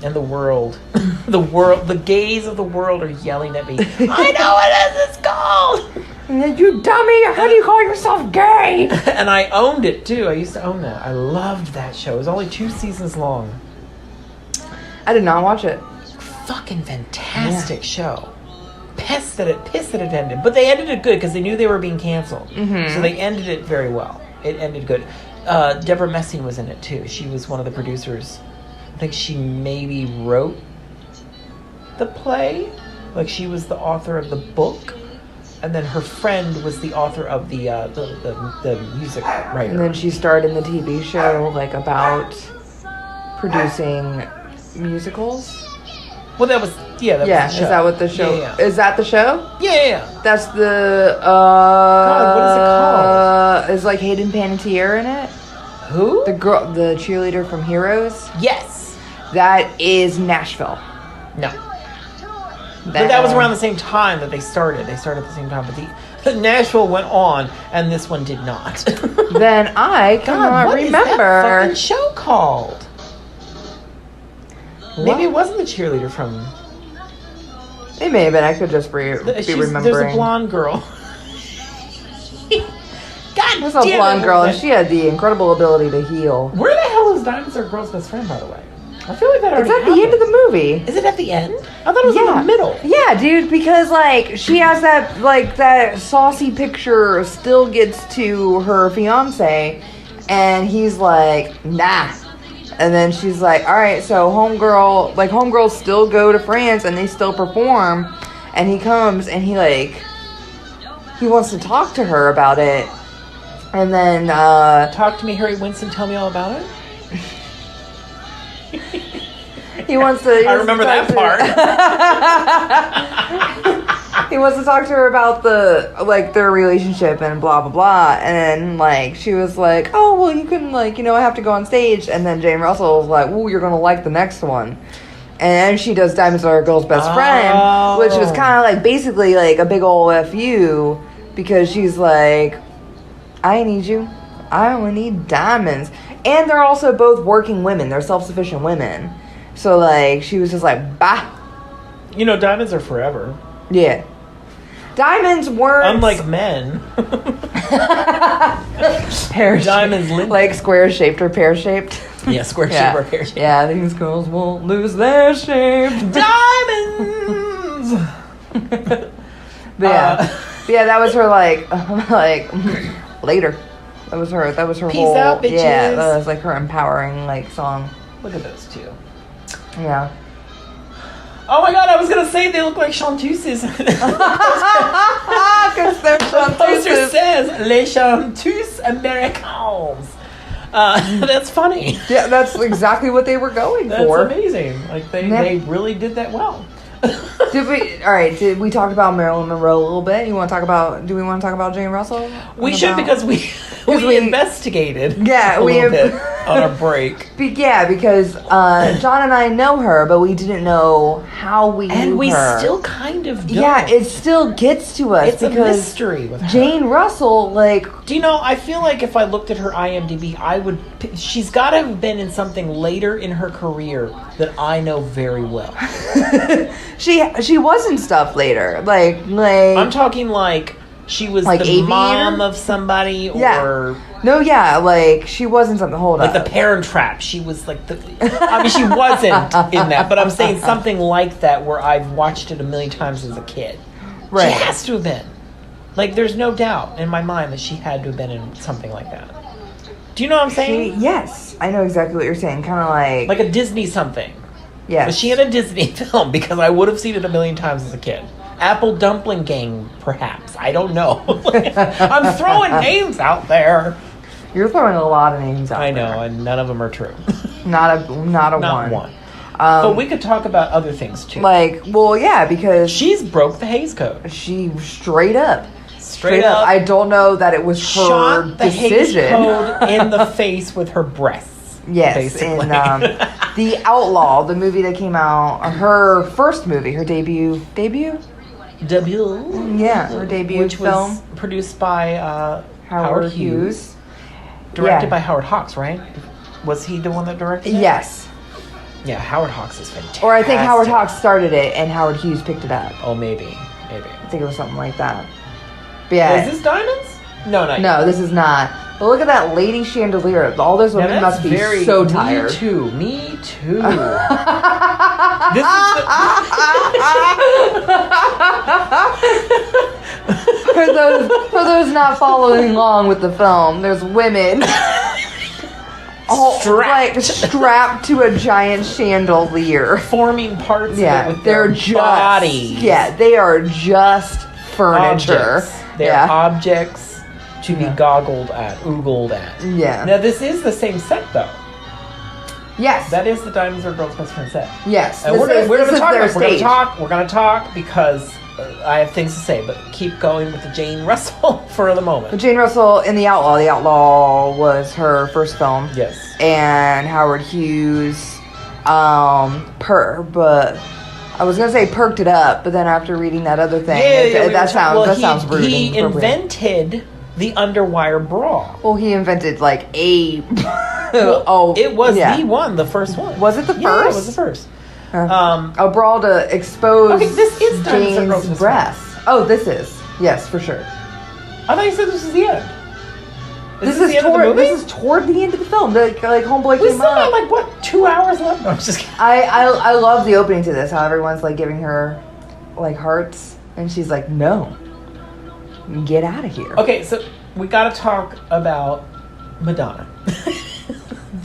Speaker 2: And the world. The gays of the world are yelling at me. I know what it's called!
Speaker 3: You dummy! How do you call yourself gay?
Speaker 2: And I owned it too. I used to own that. I loved that show. It was only 2 seasons long.
Speaker 3: I did not watch it.
Speaker 2: Fucking fantastic show. Pissed that it ended. But they ended it good because they knew they were being canceled. Mm-hmm. So they ended it very well. It ended good. Deborah Messing was in it too. She was one of the producers. I think she maybe wrote the play. Like she was the author of the book. And then her friend was the author of the music writer.
Speaker 3: And then she starred in the TV show, like, about producing musicals.
Speaker 2: Well, that was the show.
Speaker 3: Is that what the show?
Speaker 2: Yeah.
Speaker 3: Is that the show?
Speaker 2: Yeah.
Speaker 3: That's the
Speaker 2: God, what is it called?
Speaker 3: Is like Hayden Panettiere in it?
Speaker 2: Who?
Speaker 3: The cheerleader from Heroes.
Speaker 2: Yes.
Speaker 3: That is Nashville.
Speaker 2: No. But that was around the same time that they started. They started at the same time, but the Nashville went on, and this one did not.
Speaker 3: Then I cannot
Speaker 2: what
Speaker 3: remember.
Speaker 2: Is that fucking show called?
Speaker 3: What?
Speaker 2: Maybe it wasn't the cheerleader from.
Speaker 3: It may have been. I could just be remembering.
Speaker 2: There's a blonde girl. God
Speaker 3: There's a blonde girl, and she had the incredible ability to heal.
Speaker 2: Where the hell is Diamonds Are a Girl's Best Friend, by the way? I feel like that already
Speaker 3: It's at the end of the movie.
Speaker 2: Is it at the end? I thought it was in the middle.
Speaker 3: Yeah, dude, because, like, she has that saucy picture still gets to her fiance, and he's like, nah. And then she's like, all right, so homegirls still go to France, and they still perform, and he comes, and he wants to talk to her about it, and then,
Speaker 2: Talk to me, Harry Winston, tell me all about it.
Speaker 3: He wants to.
Speaker 2: I remember that part.
Speaker 3: He wants to talk to her about their relationship and blah blah blah. And she was like, "Oh well, you couldn't I have to go on stage." And then Jane Russell was like, "Ooh, you're gonna like the next one." And she does Diamonds Are a Girl's Best Friend, which was kind of basically a big ol' fu, because she's like, "I need you. I only need diamonds." And they're also both working women. They're self-sufficient women. So, she was just like, bah.
Speaker 2: Diamonds are forever.
Speaker 3: Yeah. Diamonds weren't
Speaker 2: Unlike men.
Speaker 3: pear
Speaker 2: Diamonds lit-
Speaker 3: like square shaped or pear shaped.
Speaker 2: Yeah, square shape or pear shape.
Speaker 3: Yeah, these girls won't lose their shape.
Speaker 2: Diamonds!
Speaker 3: But yeah, that was her like later. That was her
Speaker 2: Peace
Speaker 3: whole
Speaker 2: out, bitches.
Speaker 3: Yeah, that was like her empowering like song.
Speaker 2: Look at those two.
Speaker 3: Yeah.
Speaker 2: Oh my god, I was gonna say they look like chanteuses.
Speaker 3: Because they're
Speaker 2: The poster
Speaker 3: chanteuses.
Speaker 2: says Les Chanteuses Americaines. That's funny.
Speaker 3: Yeah, that's exactly what they were going
Speaker 2: That's
Speaker 3: for.
Speaker 2: amazing. Like
Speaker 3: Yeah.
Speaker 2: they really did that well.
Speaker 3: Did we talk about Marilyn Monroe a little bit? Do we want to talk about Jane Russell?
Speaker 2: We should because we investigated
Speaker 3: Yeah,
Speaker 2: a
Speaker 3: we
Speaker 2: little
Speaker 3: have-
Speaker 2: bit on our break.
Speaker 3: Because John and I know her, but we didn't know how we knew
Speaker 2: And we
Speaker 3: her.
Speaker 2: still kind of don't.
Speaker 3: Yeah, it still gets to us
Speaker 2: It's a
Speaker 3: because
Speaker 2: mystery with her.
Speaker 3: Jane Russell, like,
Speaker 2: Do you know, I feel like if I looked at her IMDb, she's got to have been in something later in her career that I know very well.
Speaker 3: she was in stuff later, like
Speaker 2: I'm talking like she was
Speaker 3: Like
Speaker 2: the
Speaker 3: Aviator?
Speaker 2: mom of somebody, or
Speaker 3: like she was in something. Hold
Speaker 2: like
Speaker 3: up.
Speaker 2: the Parent Trap. She was like the. I mean, she wasn't in that, but I'm saying something like that where I've watched it a million times as a kid.
Speaker 3: Right.
Speaker 2: She has to have been. Like, there's no doubt in my mind that she had to have been in something like that. Do you know what I'm saying?
Speaker 3: Yes, I know exactly what you're saying. Kind of like
Speaker 2: Like a Disney something.
Speaker 3: yes.
Speaker 2: Was she in a Disney film? Because I would have seen it a million times as a kid. Apple Dumpling Gang, perhaps. I don't know. I'm throwing names out there.
Speaker 3: You're throwing a lot of names out
Speaker 2: I know,
Speaker 3: there.
Speaker 2: and none of them are true.
Speaker 3: Not a
Speaker 2: Not
Speaker 3: one.
Speaker 2: one. But we could talk about other things too.
Speaker 3: Like, well, yeah, because
Speaker 2: She's broke the Hays Code.
Speaker 3: she straight up.
Speaker 2: Straight up.
Speaker 3: I don't know that it was her
Speaker 2: Shot the Hays
Speaker 3: decision.
Speaker 2: Code in the face with her breasts.
Speaker 3: Yes,
Speaker 2: basically.
Speaker 3: in The Outlaw, the movie that came out, her first movie, her debut?
Speaker 2: Debut.
Speaker 3: Yeah, her debut
Speaker 2: Which
Speaker 3: film.
Speaker 2: was produced by
Speaker 3: Howard Hughes.
Speaker 2: Directed
Speaker 3: Yeah.
Speaker 2: by Howard Hawks, right? Was he the one that directed it?
Speaker 3: Yes.
Speaker 2: Yeah, Howard Hawks is fantastic.
Speaker 3: Or I think Howard Hawks started it and Howard Hughes picked it up.
Speaker 2: Oh, maybe.
Speaker 3: I think it was something like that. But yeah.
Speaker 2: Is this Diamonds? No, not
Speaker 3: No, this is not. But look at that lady chandelier. All those
Speaker 2: Now,
Speaker 3: women
Speaker 2: that's
Speaker 3: must be
Speaker 2: very,
Speaker 3: so tired.
Speaker 2: Me too. This is
Speaker 3: For those not following along with the film, there's women all strapped to a giant chandelier.
Speaker 2: forming parts
Speaker 3: Yeah,
Speaker 2: of it with
Speaker 3: they're
Speaker 2: their
Speaker 3: just
Speaker 2: bodies.
Speaker 3: Yeah, they are just furniture.
Speaker 2: Objects. They're objects to be goggled at, oogled at.
Speaker 3: Yeah.
Speaker 2: Now, this is the same set, though.
Speaker 3: Yes.
Speaker 2: That is the Diamonds Are Girls' Best Friend set.
Speaker 3: Yes.
Speaker 2: And
Speaker 3: This
Speaker 2: we're
Speaker 3: is
Speaker 2: going to talk.
Speaker 3: their
Speaker 2: We're going to
Speaker 3: stage.
Speaker 2: talk. We're going to talk because I have things to say. But keep going with the Jane Russell for the moment.
Speaker 3: Jane Russell in The Outlaw. The Outlaw was her first film.
Speaker 2: Yes.
Speaker 3: And Howard Hughes, but I was gonna say perked it up, but then after reading that other thing, that sounds rude.
Speaker 2: He
Speaker 3: and inappropriate.
Speaker 2: invented the underwire bra.
Speaker 3: Well, he invented like a.
Speaker 2: Well, it was
Speaker 3: yeah.
Speaker 2: the one, the first one.
Speaker 3: Was it the
Speaker 2: Yeah, it
Speaker 3: first?
Speaker 2: was the first.
Speaker 3: A bra to expose
Speaker 2: Okay, this is Diamonds Are Girls'
Speaker 3: Jane's
Speaker 2: Best
Speaker 3: breasts. Oh, this is yes, for sure.
Speaker 2: I thought you said this was the end.
Speaker 3: This
Speaker 2: the
Speaker 3: is
Speaker 2: end of the
Speaker 3: toward
Speaker 2: movie?
Speaker 3: this is toward the end of the film. Like Homeboy
Speaker 2: We
Speaker 3: came
Speaker 2: still got
Speaker 3: up.
Speaker 2: like what 2 hours left? No, I'm just kidding.
Speaker 3: I love the opening to this. How everyone's like giving her like hearts, and she's like, "No, get out of here."
Speaker 2: Okay, so we got to talk about Madonna.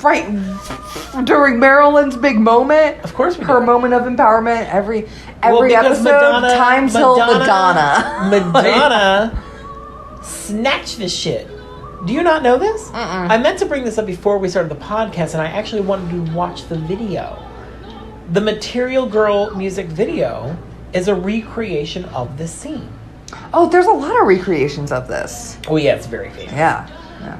Speaker 3: Right during Marilyn's big moment,
Speaker 2: Of course, we
Speaker 3: her
Speaker 2: do.
Speaker 3: moment of empowerment. Every
Speaker 2: because
Speaker 3: episode, time till Madonna.
Speaker 2: Madonna snatched this shit. Do you not know this? I meant to bring this up before we started the podcast, and I actually wanted to watch the video. The Material Girl music video is a recreation of this scene.
Speaker 3: Oh, there's a lot of recreations of this.
Speaker 2: Oh yeah, it's very famous.
Speaker 3: Yeah,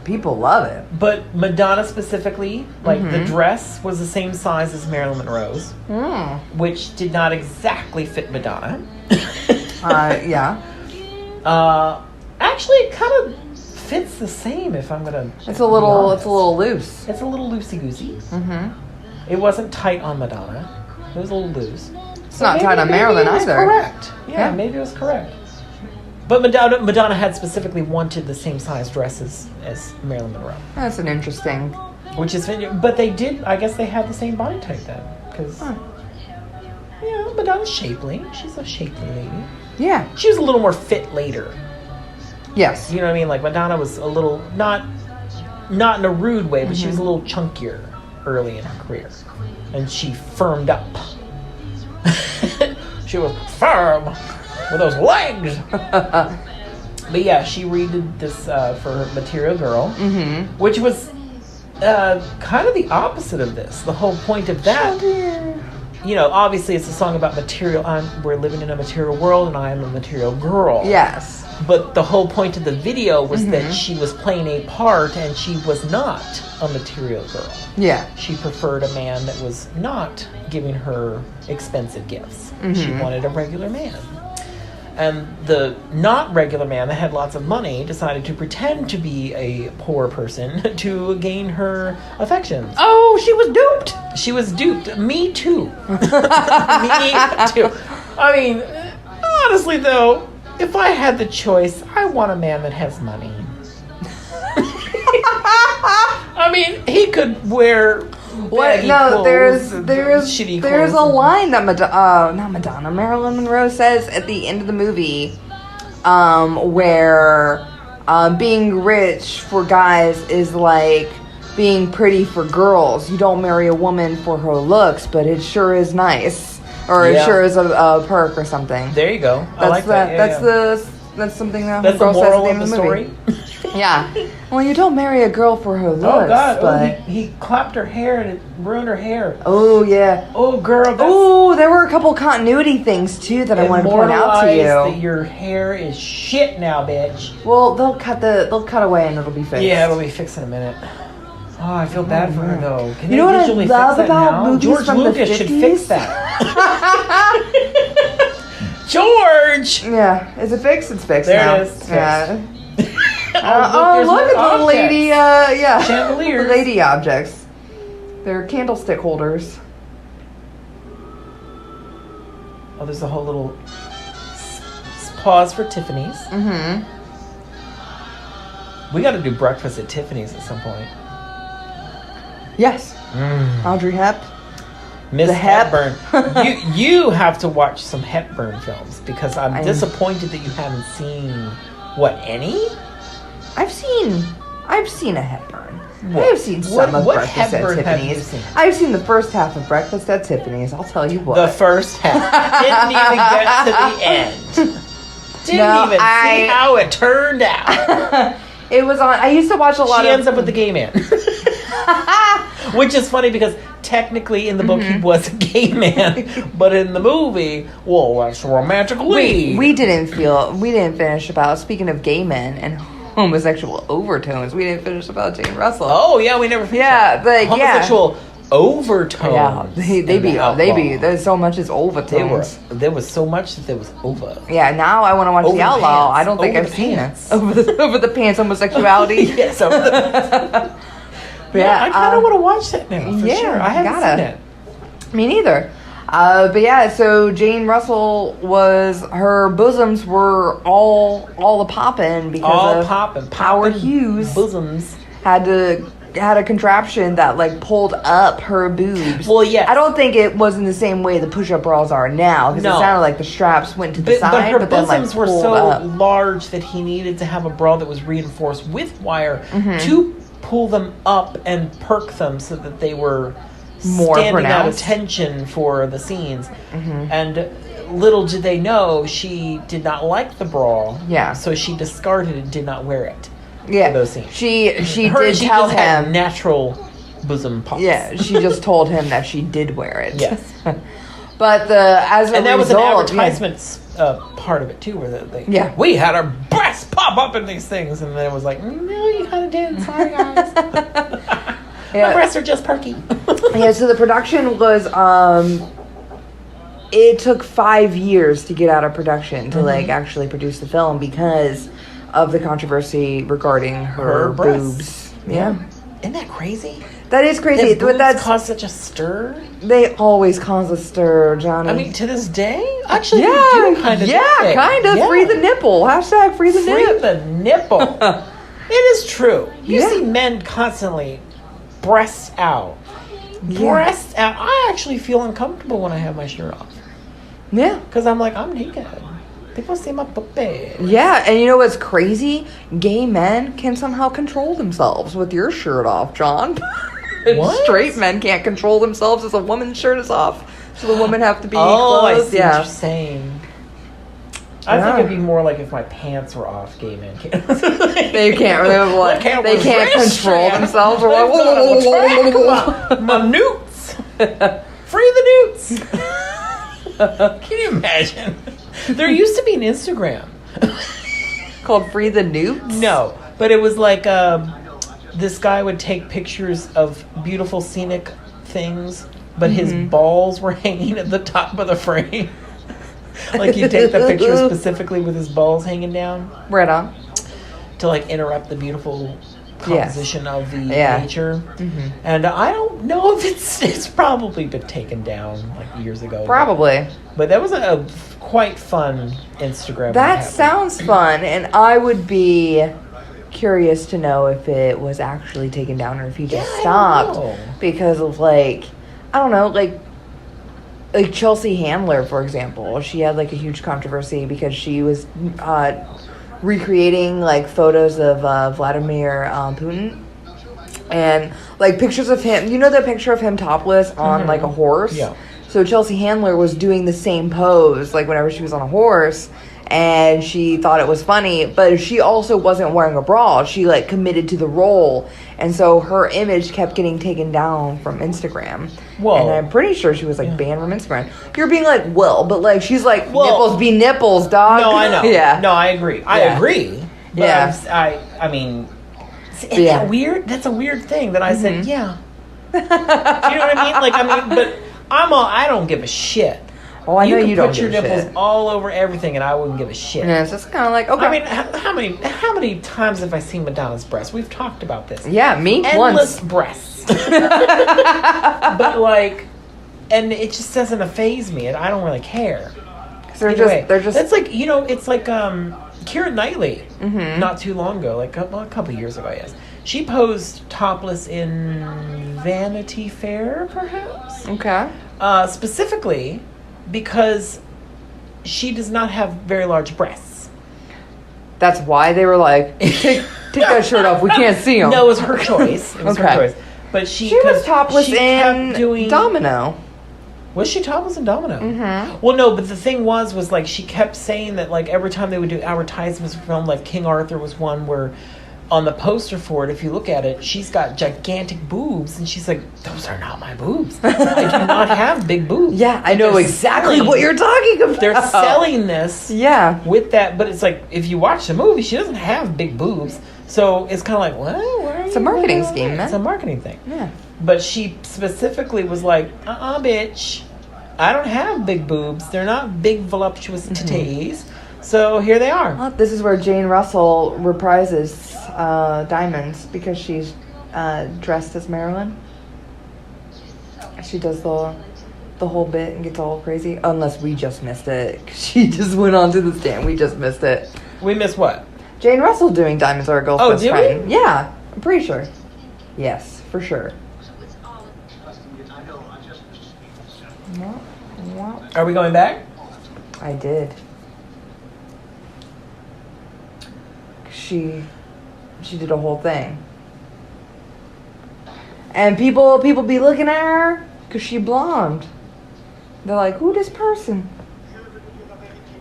Speaker 3: people love it.
Speaker 2: But Madonna specifically, like the dress was the same size as Marilyn Monroe's, which did not exactly fit Madonna.
Speaker 3: Yeah,
Speaker 2: Actually, it kind of fits the same. If I'm gonna,
Speaker 3: it's a little loose.
Speaker 2: It's a little loosey goosey. It wasn't tight on Madonna. It was a little loose.
Speaker 3: It's not tight on Marilyn either.
Speaker 2: Correct. Yeah,
Speaker 3: Yeah.
Speaker 2: maybe it was correct. But Madonna had specifically wanted the same size dresses as Marilyn Monroe.
Speaker 3: That's an interesting.
Speaker 2: Which is, but they did, I guess they had the same body type then. Because, Madonna's shapely. She's a shapely lady.
Speaker 3: Yeah.
Speaker 2: She was a little more fit later.
Speaker 3: Yes.
Speaker 2: You know what I mean? Like, Madonna was a little, not in a rude way, but she was a little chunkier early in her career. And she firmed up. She was firm with those legs. But yeah, she redid this for Material Girl, which was kind of the opposite of this. The whole point of that, obviously it's a song about material. We're living in a material world, and I am a material girl.
Speaker 3: Yes.
Speaker 2: But the whole point of the video was that she was playing a part, and she was not a material girl.
Speaker 3: Yeah.
Speaker 2: She preferred a man that was not giving her expensive gifts. She wanted a regular man. And the not regular man that had lots of money decided to pretend to be a poor person to gain her affections.
Speaker 3: Oh, she was duped.
Speaker 2: She was duped. Me too. Me too. I mean, honestly though, if I had the choice, I want a man that has money. I mean, he could wear baggy clothes, shitty
Speaker 3: there's
Speaker 2: clothes.
Speaker 3: a line that Marilyn Monroe says at the end of the movie, where being rich for guys is like being pretty for girls. You don't marry a woman for her looks, but it sure is nice, or it sure is a perk or something.
Speaker 2: There you go. I like that. Yeah,
Speaker 3: that's something that
Speaker 2: that's
Speaker 3: girl
Speaker 2: the moral
Speaker 3: says at the
Speaker 2: of
Speaker 3: end
Speaker 2: the
Speaker 3: of the
Speaker 2: story.
Speaker 3: movie. Yeah. Well, you don't marry a girl for her looks.
Speaker 2: Oh God!
Speaker 3: But
Speaker 2: He clapped her hair and it ruined her hair.
Speaker 3: Oh yeah.
Speaker 2: Oh girl.
Speaker 3: Oh, there were a couple continuity things too that I wanted to point out to you.
Speaker 2: That your hair is shit now, bitch.
Speaker 3: Well, they'll cut away and it'll be fixed.
Speaker 2: Yeah, it'll be fixed in a minute. Oh, I feel bad for her though. Can
Speaker 3: you know what I
Speaker 2: visually
Speaker 3: love
Speaker 2: fix that
Speaker 3: about
Speaker 2: now?
Speaker 3: movies
Speaker 2: George
Speaker 3: from
Speaker 2: Lucas
Speaker 3: the 50s?
Speaker 2: should fix that. George.
Speaker 3: Yeah, is it fixed? It's fixed
Speaker 2: There
Speaker 3: now.
Speaker 2: it is. It's
Speaker 3: Yeah.
Speaker 2: there's
Speaker 3: look at
Speaker 2: more
Speaker 3: the lady.
Speaker 2: objects. Chandeliers.
Speaker 3: The lady objects. They're candlestick holders.
Speaker 2: Oh, there's a whole little pause for Tiffany's. We got to do breakfast at Tiffany's at some point.
Speaker 3: Yes. Audrey Hep.
Speaker 2: Miss
Speaker 3: The Hep.
Speaker 2: Hepburn. you have to watch some Hepburn films because I'm disappointed that you haven't seen any?
Speaker 3: I've seen a Hepburn.
Speaker 2: What?
Speaker 3: I've seen some of
Speaker 2: what
Speaker 3: Breakfast
Speaker 2: Hepburn
Speaker 3: at
Speaker 2: have you
Speaker 3: Tiffany's.
Speaker 2: seen?
Speaker 3: I've seen the first half of Breakfast at Tiffany's. I'll tell you what.
Speaker 2: The first half. Didn't even get to the end. Didn't even see how it turned out.
Speaker 3: It was on. I used to watch a lot
Speaker 2: She
Speaker 3: of.
Speaker 2: ends up with the gay man. Which is funny because technically in the book he was a gay man, but in the movie, well, that's a romantic lead.
Speaker 3: We didn't finish about, speaking of gay men and homosexual overtones, we didn't finish about Jane Russell.
Speaker 2: Oh yeah, we never finished
Speaker 3: Yeah,
Speaker 2: that.
Speaker 3: but
Speaker 2: homosexual overtones.
Speaker 3: Yeah, there's so much as overtones.
Speaker 2: There was so much that there was over.
Speaker 3: Yeah, now I want to watch
Speaker 2: Over
Speaker 3: The
Speaker 2: the
Speaker 3: Outlaw.
Speaker 2: pants.
Speaker 3: I don't think
Speaker 2: Over
Speaker 3: I've
Speaker 2: the
Speaker 3: seen
Speaker 2: pants.
Speaker 3: it. Over the pants homosexuality.
Speaker 2: Yes, over the pants.
Speaker 3: Yeah,
Speaker 2: I kind of want to watch that now, for
Speaker 3: yeah,
Speaker 2: sure. I haven't
Speaker 3: gotta.
Speaker 2: seen it.
Speaker 3: Me neither. But yeah, so Jane Russell her bosoms were all the poppin' because
Speaker 2: All
Speaker 3: of
Speaker 2: poppin'.
Speaker 3: Howard Hughes
Speaker 2: Bosoms.
Speaker 3: had a contraption that like pulled up her boobs.
Speaker 2: Well, yes.
Speaker 3: I don't think it was in the same way the push-up bras are now because
Speaker 2: No.
Speaker 3: it sounded like the straps went to the
Speaker 2: But
Speaker 3: side,
Speaker 2: her
Speaker 3: but then like
Speaker 2: bosoms were
Speaker 3: pulled
Speaker 2: so
Speaker 3: up.
Speaker 2: large that he needed to have a bra that was reinforced with wire
Speaker 3: Mm-hmm.
Speaker 2: to pull them up and perk them so that they were
Speaker 3: More
Speaker 2: standing out of
Speaker 3: pronounced.
Speaker 2: tension for the scenes.
Speaker 3: Mm-hmm.
Speaker 2: And little did they know she did not like the bra.
Speaker 3: Yeah.
Speaker 2: So she discarded it and did not wear it.
Speaker 3: Yeah,
Speaker 2: for those scenes.
Speaker 3: she
Speaker 2: She
Speaker 3: tell
Speaker 2: just had
Speaker 3: him.
Speaker 2: natural bosom pops.
Speaker 3: Yeah, she just told him that she did wear it.
Speaker 2: Yes.
Speaker 3: But as a
Speaker 2: And that was an
Speaker 3: result,
Speaker 2: advertisement part of it too, where they we had our breasts pop up in these things, and then it was like, no, you kind of did. Sorry, guys. My breasts are just perky.
Speaker 3: Yeah, so the production was it took 5 years to get out of production to like actually produce the film because of the controversy regarding her
Speaker 2: breasts.
Speaker 3: boobs. Yeah.
Speaker 2: Isn't that crazy?
Speaker 3: That is crazy.
Speaker 2: His
Speaker 3: But
Speaker 2: boobs
Speaker 3: that's
Speaker 2: cause such a stir.
Speaker 3: they always cause a stir, Johnny.
Speaker 2: I mean, to this day, actually,
Speaker 3: yeah,
Speaker 2: they do kind of.
Speaker 3: kind of.
Speaker 2: Yeah.
Speaker 3: Free the nipple. Hashtag free the
Speaker 2: Free
Speaker 3: nip.
Speaker 2: the nipple. It is true. You
Speaker 3: Yeah.
Speaker 2: see men constantly breasts out. Breasts out. I actually feel uncomfortable when I have my shirt off.
Speaker 3: Yeah.
Speaker 2: Because I'm like, I'm naked. People see my puppy.
Speaker 3: Yeah, and you know what's crazy? Gay men can somehow control themselves with your shirt off, John.
Speaker 2: What?
Speaker 3: Straight men can't control themselves as a woman's shirt is off. So the women have to be
Speaker 2: Oh, I
Speaker 3: clothed.
Speaker 2: see what you're saying. I
Speaker 3: Yeah.
Speaker 2: think it'd be more like if my pants were off, gay men can't.
Speaker 3: They can't. They can't control themselves. Or
Speaker 2: Come
Speaker 3: like,
Speaker 2: on, my newts. Free the newts. Can you imagine? There used to be an Instagram.
Speaker 3: called Free the Newts?
Speaker 2: No, but it was like this guy would take pictures of beautiful scenic things, but his balls were hanging at the top of the frame. Like he'd take the picture specifically with his balls hanging down
Speaker 3: Right on.
Speaker 2: to like interrupt the beautiful composition of the
Speaker 3: Yeah.
Speaker 2: nature. And I don't know if it's probably been taken down like years ago.
Speaker 3: Probably.
Speaker 2: But that was a quite fun Instagram.
Speaker 3: That
Speaker 2: happened.
Speaker 3: sounds fun, and I would be curious to know if it was actually taken down or if he just
Speaker 2: Yeah, I
Speaker 3: stopped
Speaker 2: don't know.
Speaker 3: because of like I don't know, like Chelsea Handler, for example. She had like a huge controversy because she was recreating like photos of Vladimir Putin. And like pictures of him, you know the picture of him topless on like a horse?
Speaker 2: Yeah.
Speaker 3: So Chelsea Handler was doing the same pose like whenever she was on a horse, and she thought it was funny, but she also wasn't wearing a bra. She like committed to the role, and so her image kept getting taken down from Instagram.
Speaker 2: Whoa.
Speaker 3: And I'm pretty sure she was like banned from Instagram. You're being like, well, but like she's like
Speaker 2: Well,
Speaker 3: nipples be nipples, dog.
Speaker 2: No, I know.
Speaker 3: Yeah.
Speaker 2: No, I agree. I
Speaker 3: Yeah.
Speaker 2: agree. But
Speaker 3: Yeah.
Speaker 2: I mean, isn't
Speaker 3: Yeah.
Speaker 2: that weird? That's a weird thing that I said, yeah. Do you know what I mean? Like, I mean, but I don't give a shit.
Speaker 3: Oh, I know
Speaker 2: can
Speaker 3: you don't
Speaker 2: put your
Speaker 3: give a
Speaker 2: nipples
Speaker 3: shit.
Speaker 2: all over everything, and I wouldn't give a shit.
Speaker 3: And it's just kind of like, okay.
Speaker 2: I mean, how many times have I seen Madonna's breasts? We've talked about this.
Speaker 3: yeah, me
Speaker 2: Endless
Speaker 3: once.
Speaker 2: breasts. But like, and it just doesn't faze me, and I don't really care.
Speaker 3: They're just
Speaker 2: It's like, you know, it's like Keira Knightley not too long ago, like a couple years ago, I guess. She posed topless in Vanity Fair, perhaps,
Speaker 3: okay.
Speaker 2: specifically because she does not have very large breasts.
Speaker 3: That's why they were like, take that shirt off. We can't see them.
Speaker 2: No, it was her choice. It was her
Speaker 3: Okay.
Speaker 2: choice. But she
Speaker 3: was topless
Speaker 2: she
Speaker 3: in
Speaker 2: kept doing
Speaker 3: Domino.
Speaker 2: Was she topless in Domino? Mm-hmm. Well, no, but the thing was like she kept saying that like every time they would do advertisements for film, like King Arthur was one where on the poster for it, if you look at it, she's got gigantic boobs, and she's like, those are not my boobs. I do not have big boobs.
Speaker 3: Yeah, I know
Speaker 2: They're
Speaker 3: exactly
Speaker 2: selling-
Speaker 3: what you're talking about.
Speaker 2: They're selling this
Speaker 3: Yeah.
Speaker 2: with that, but it's like if you watch the movie, she doesn't have big boobs, so it's kind of like, what? Why are
Speaker 3: It's a
Speaker 2: you
Speaker 3: marketing
Speaker 2: doing
Speaker 3: scheme,
Speaker 2: that?
Speaker 3: man.
Speaker 2: It's a marketing thing.
Speaker 3: Yeah.
Speaker 2: But she specifically was like, bitch, I don't have big boobs. They're not big, voluptuous titties. So here they are.
Speaker 3: Well, this is where Jane Russell reprises Diamonds because she's dressed as Marilyn. She does the whole bit and gets all crazy. Unless we just missed it. 'Cause she just went on to the stand. We just missed it.
Speaker 2: We missed what?
Speaker 3: Jane Russell doing Diamonds Are a Girl's
Speaker 2: Oh,
Speaker 3: Best
Speaker 2: did we?
Speaker 3: Friend. Yeah, I'm pretty sure. Yes, for sure. Well,
Speaker 2: Are we going back?
Speaker 3: I did. She did a whole thing. And people be looking at her because she blonde. They're like, who this person?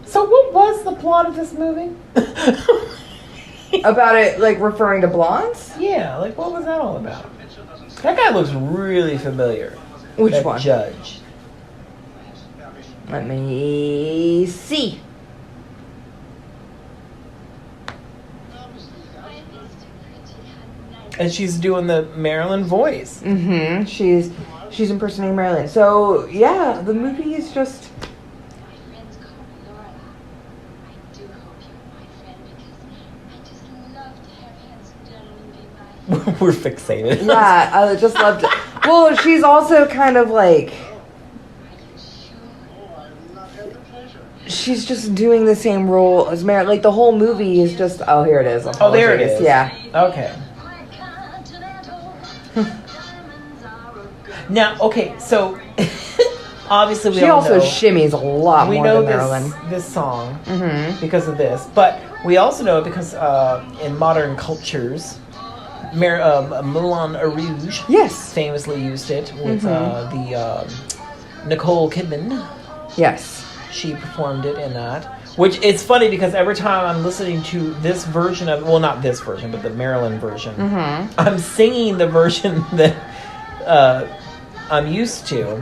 Speaker 2: So what was the plot of this movie?
Speaker 3: About it, like, referring to blondes?
Speaker 2: Yeah, like what was that all about? That guy looks really familiar.
Speaker 3: Which
Speaker 2: That
Speaker 3: one?
Speaker 2: Judge.
Speaker 3: Let me see.
Speaker 2: And she's doing the Marilyn voice.
Speaker 3: Mm-hmm. She's impersonating Marilyn. So, yeah, the movie is just...
Speaker 4: My friends call me Laura. I do hope you're my friend because I just love to have handsome gentlemen be my friend.
Speaker 2: We're fixated.
Speaker 3: Yeah, I just loved it. Well, she's also kind of like, she's just doing the same role as Mary. Like the whole movie is just, oh, here it is.
Speaker 2: Oh, there it is.
Speaker 3: Yeah.
Speaker 2: Okay. Now, okay, so obviously we
Speaker 3: She
Speaker 2: all
Speaker 3: also
Speaker 2: know,
Speaker 3: shimmies a lot
Speaker 2: we
Speaker 3: more
Speaker 2: know
Speaker 3: than Marilyn.
Speaker 2: this song
Speaker 3: Mm-hmm.
Speaker 2: because of this, but we also know it because in modern cultures, Moulin Rouge
Speaker 3: Yes.
Speaker 2: famously used it with the Nicole Kidman.
Speaker 3: Yes.
Speaker 2: She performed it in that. Which it's funny because every time I'm listening to this version of, well, not this version, but the Marilyn version, I'm singing the version that I'm used to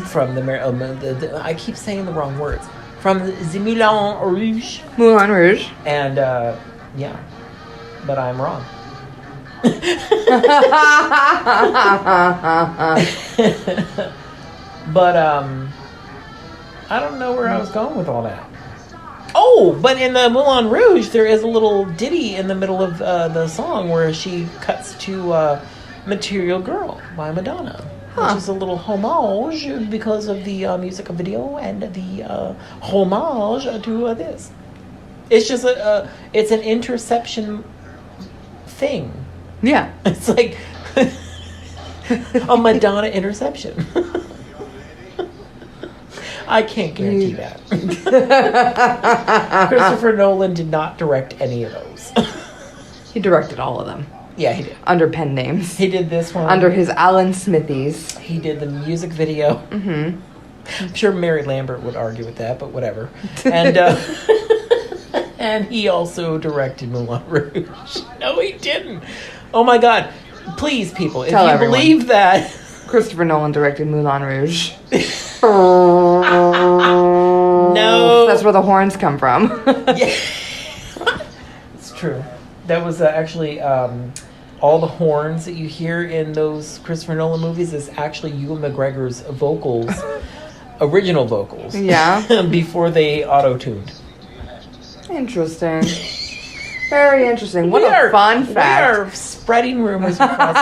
Speaker 2: from the I keep saying the wrong words. From the Moulin Rouge.
Speaker 3: Moulin Rouge.
Speaker 2: And, yeah. But I'm wrong. But, I don't know where I was going with all that. Oh, but in the Moulin Rouge, there is a little ditty in the middle of the song where she cuts to Material Girl by Madonna. Which is a little homage because of the music video and the homage to this. It's just it's an interception thing.
Speaker 3: Yeah.
Speaker 2: It's like a Madonna interception. I can't guarantee that. Christopher Nolan did not direct any of those.
Speaker 3: He directed all of them.
Speaker 2: Yeah, he did.
Speaker 3: Under pen names.
Speaker 2: He did this one.
Speaker 3: Under his Alan Smithies.
Speaker 2: He did the music video. Mm-hmm. I'm sure Mary Lambert would argue with that, but whatever. And and he also directed Moulin Rouge. No, he didn't. Oh my God! Please, people, if
Speaker 3: Tell
Speaker 2: you
Speaker 3: everyone.
Speaker 2: believe that,
Speaker 3: Christopher Nolan directed Moulin Rouge.
Speaker 2: no,
Speaker 3: That's where the horns come from.
Speaker 2: Yeah. It's true. That was actually all the horns that you hear in those Christopher Nolan movies is actually Ewan McGregor's vocals, original vocals.
Speaker 3: Yeah.
Speaker 2: Before they auto-tuned.
Speaker 3: Interesting. Very interesting. What a fun fact.
Speaker 2: We are spreading rumors across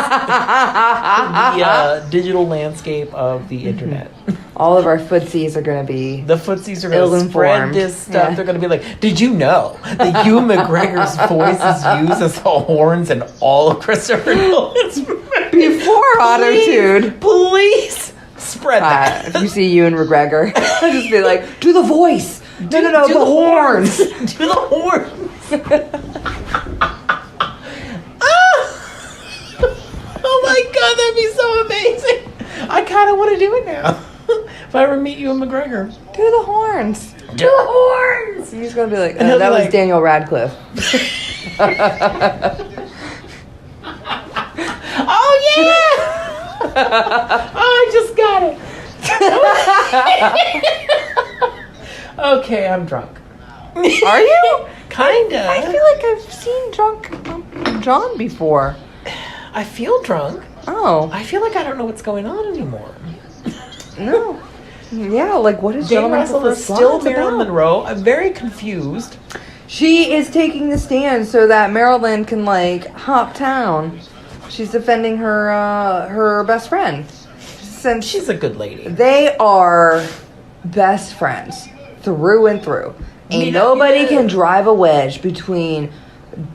Speaker 2: the digital landscape of the internet.
Speaker 3: All of our footsies are going to be...
Speaker 2: The footsies are going to spread
Speaker 3: ill-informed.
Speaker 2: this stuff.
Speaker 3: Yeah.
Speaker 2: They're going to be like, did you know that Ewan McGregor's voice is used as the horns in all of Christopher Nolan's movies?
Speaker 3: Before auto-tune.
Speaker 2: Please spread that.
Speaker 3: If you see Ewan McGregor, just be like, do the voice. No,
Speaker 2: Do
Speaker 3: the horns.
Speaker 2: Do the horns. Oh my God, that'd be so amazing. I kind of want to do it now. If I ever meet Ewan McGregor.
Speaker 3: Do the horns.
Speaker 2: Do the horns.
Speaker 3: He's going to be like,
Speaker 2: And he'll
Speaker 3: that
Speaker 2: be
Speaker 3: was
Speaker 2: like-
Speaker 3: Daniel Radcliffe.
Speaker 2: Oh yeah! Oh, I just got it. Okay, I'm drunk.
Speaker 3: Are you?
Speaker 2: Kinda.
Speaker 3: I feel like I've seen drunk John before.
Speaker 2: I feel drunk.
Speaker 3: Oh,
Speaker 2: I feel like I don't know what's going on anymore.
Speaker 3: no. Yeah, like what is
Speaker 2: Jane
Speaker 3: Gentlemen
Speaker 2: Russell
Speaker 3: Prefer
Speaker 2: is still
Speaker 3: Blondes
Speaker 2: Marilyn
Speaker 3: about?
Speaker 2: Monroe. I'm very confused.
Speaker 3: She is taking the stand so that Marilyn can like hop town. She's defending her best friend. Since
Speaker 2: She's a good lady.
Speaker 3: they are best friends through and through. Ain't
Speaker 2: mean,
Speaker 3: nobody
Speaker 2: yeah.
Speaker 3: can drive a wedge between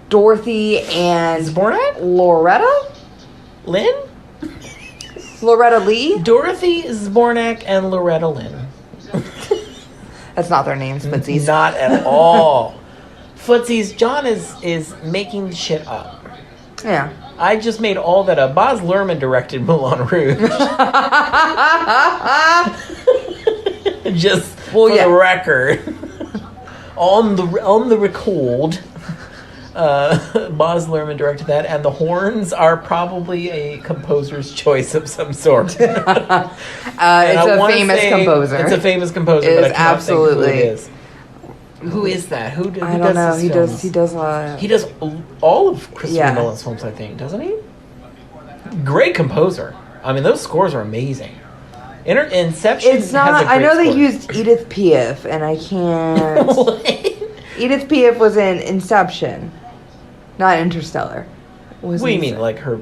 Speaker 3: Dorothy and
Speaker 2: Zbornak?
Speaker 3: Loretta?
Speaker 2: Lynn?
Speaker 3: Loretta Lee?
Speaker 2: Dorothy Zbornak and Loretta Lynn.
Speaker 3: That's not their names, but these.
Speaker 2: Not at all. Footsies, John is making shit up.
Speaker 3: Yeah.
Speaker 2: I just made all that up. Baz Luhrmann directed Moulin Rouge. Just for
Speaker 3: yeah.
Speaker 2: the record. on the record. Baz Luhrmann directed that, and the horns are probably a composer's choice of some sort.
Speaker 3: It's a famous composer.
Speaker 2: It's a famous composer,
Speaker 3: It
Speaker 2: but I
Speaker 3: is
Speaker 2: cannot think who
Speaker 3: absolutely.
Speaker 2: it is. Who is that? Who
Speaker 3: I don't know.
Speaker 2: does
Speaker 3: He
Speaker 2: his
Speaker 3: does.
Speaker 2: films?
Speaker 3: He does.
Speaker 2: He does all of Christopher
Speaker 3: Yeah.
Speaker 2: Nolan's films, I think, doesn't he? Great composer. I mean, those scores are amazing. Inception.
Speaker 3: It's not.
Speaker 2: Has a
Speaker 3: I
Speaker 2: great
Speaker 3: know they
Speaker 2: score.
Speaker 3: used Edith Piaf, and I can't.
Speaker 2: What?
Speaker 3: Edith Piaf was in Inception, not Interstellar.
Speaker 2: What do you mean, like her,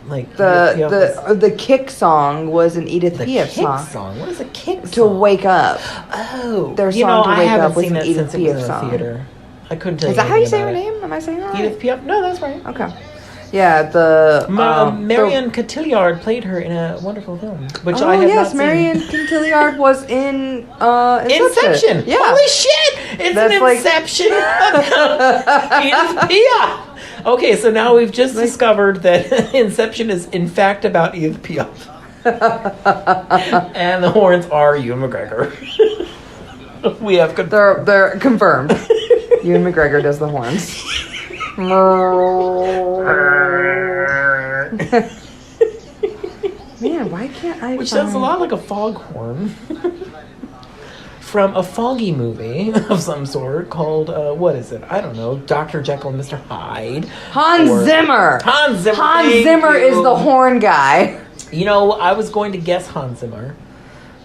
Speaker 2: like
Speaker 3: the kick song was an Edith
Speaker 2: the
Speaker 3: Piaf
Speaker 2: kick
Speaker 3: song.
Speaker 2: song? What is a kick song?
Speaker 3: To wake up.
Speaker 2: Oh,
Speaker 3: Their
Speaker 2: you know,
Speaker 3: song to
Speaker 2: I
Speaker 3: wake
Speaker 2: haven't
Speaker 3: up was
Speaker 2: seen
Speaker 3: an
Speaker 2: that
Speaker 3: Edith
Speaker 2: since it was
Speaker 3: Piaf
Speaker 2: in the
Speaker 3: song.
Speaker 2: theater. I couldn't tell you.
Speaker 3: Is that how you say her
Speaker 2: anything
Speaker 3: name? Am I saying that
Speaker 2: about it.
Speaker 3: right?
Speaker 2: Edith Piaf? No, that's right.
Speaker 3: Okay. Yeah, the
Speaker 2: Marion Cotillard played her in a wonderful film, which I
Speaker 3: Oh
Speaker 2: have
Speaker 3: yes,
Speaker 2: not seen.
Speaker 3: Marion Cotillard was in
Speaker 2: Inception.
Speaker 3: Yeah.
Speaker 2: Holy shit! It's
Speaker 3: That's
Speaker 2: an
Speaker 3: like-
Speaker 2: Inception about Edith Piaf. Okay, so now we've just discovered that Inception is in fact about Edith Piaf. And the horns are Ewan McGregor. We have confirmed.
Speaker 3: They're confirmed. Ewan McGregor does the horns. Man, why can't I?
Speaker 2: Which sounds a lot like a foghorn. From a foggy movie of some sort called, what is it? I don't know. Dr. Jekyll and Mr. Hyde.
Speaker 3: Hans
Speaker 2: Or-
Speaker 3: Zimmer.
Speaker 2: Hans Zimmer.
Speaker 3: Hans
Speaker 2: thank
Speaker 3: Zimmer
Speaker 2: you.
Speaker 3: is the horn guy.
Speaker 2: You know, I was going to guess Hans Zimmer,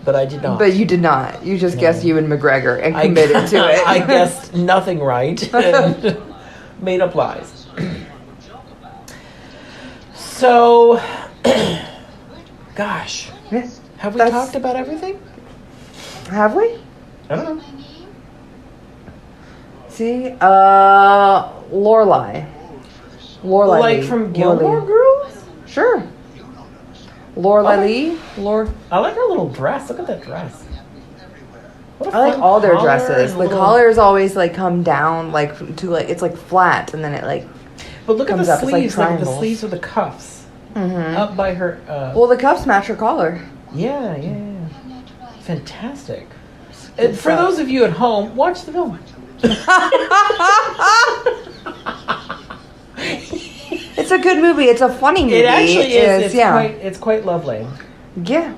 Speaker 2: but I did not.
Speaker 3: But you did not. You just
Speaker 2: No.
Speaker 3: guessed Ewan McGregor and
Speaker 2: I
Speaker 3: committed to it.
Speaker 2: I guessed nothing right and made up lies. So, gosh,
Speaker 3: Yeah.
Speaker 2: have we
Speaker 3: That's-
Speaker 2: talked about everything?
Speaker 3: Have we?
Speaker 2: I don't know.
Speaker 3: See, Lorelai. Lorelai
Speaker 2: Like
Speaker 3: Lee.
Speaker 2: from
Speaker 3: Lorelai.
Speaker 2: Gilmore Girls?
Speaker 3: Sure. Lorelai
Speaker 2: Okay.
Speaker 3: Lee.
Speaker 2: I like her little dress. Look at that dress. What a
Speaker 3: I like
Speaker 2: fun
Speaker 3: all their
Speaker 2: collar
Speaker 3: dresses.
Speaker 2: and
Speaker 3: The
Speaker 2: little-
Speaker 3: collars always like come down like to like it's like flat and then it like
Speaker 2: But look at
Speaker 3: comes
Speaker 2: the
Speaker 3: up, it's like
Speaker 2: sleeves, like the
Speaker 3: triangles.
Speaker 2: sleeves with the cuffs up by her.
Speaker 3: well the cuffs match her collar.
Speaker 2: Yeah. Fantastic.
Speaker 3: Good
Speaker 2: For
Speaker 3: stuff.
Speaker 2: those of you at home, watch the film.
Speaker 3: It's a good movie. It's a funny movie.
Speaker 2: It actually is.
Speaker 3: yeah.
Speaker 2: It's quite lovely.
Speaker 3: Yeah.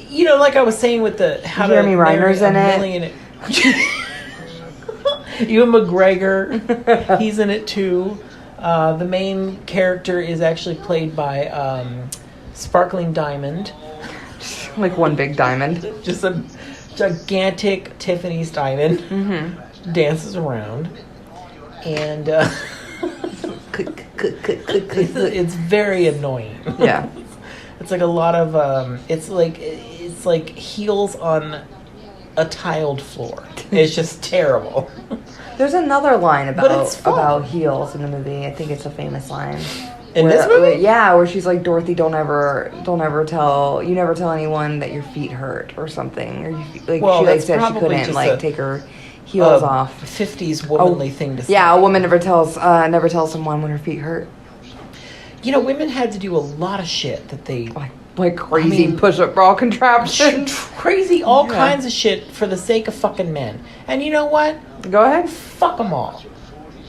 Speaker 2: You know, like I was saying with the how
Speaker 3: Jeremy
Speaker 2: to marry
Speaker 3: Reiner's
Speaker 2: a
Speaker 3: in it.
Speaker 2: millionaire. Ewan McGregor, he's in it too. The main character is actually played by Sparkling Diamond,
Speaker 3: Like one big diamond.
Speaker 2: just a gigantic Tiffany's diamond. Dances around, and it's very annoying.
Speaker 3: Yeah.
Speaker 2: It's like a lot of it's like heels on a tiled floor. It's just terrible.
Speaker 3: There's another line
Speaker 2: But it's fun.
Speaker 3: about heels in the movie. I think it's a famous line.
Speaker 2: In this movie?
Speaker 3: Yeah, where she's like, Dorothy, you never tell anyone that your feet hurt or something. Or like
Speaker 2: Well,
Speaker 3: she like
Speaker 2: that's
Speaker 3: said she
Speaker 2: probably
Speaker 3: couldn't
Speaker 2: just
Speaker 3: like
Speaker 2: a-
Speaker 3: take her heels off.
Speaker 2: 50s womanly thing to say.
Speaker 3: Yeah, a woman never tells someone when her feet hurt.
Speaker 2: You know, women had to do a lot of shit that they
Speaker 3: Like crazy
Speaker 2: mean-
Speaker 3: push-up bra contraptions.
Speaker 2: crazy all
Speaker 3: Yeah.
Speaker 2: kinds of shit for the sake of fucking men. And you know what?
Speaker 3: Go ahead.
Speaker 2: Fuck them all.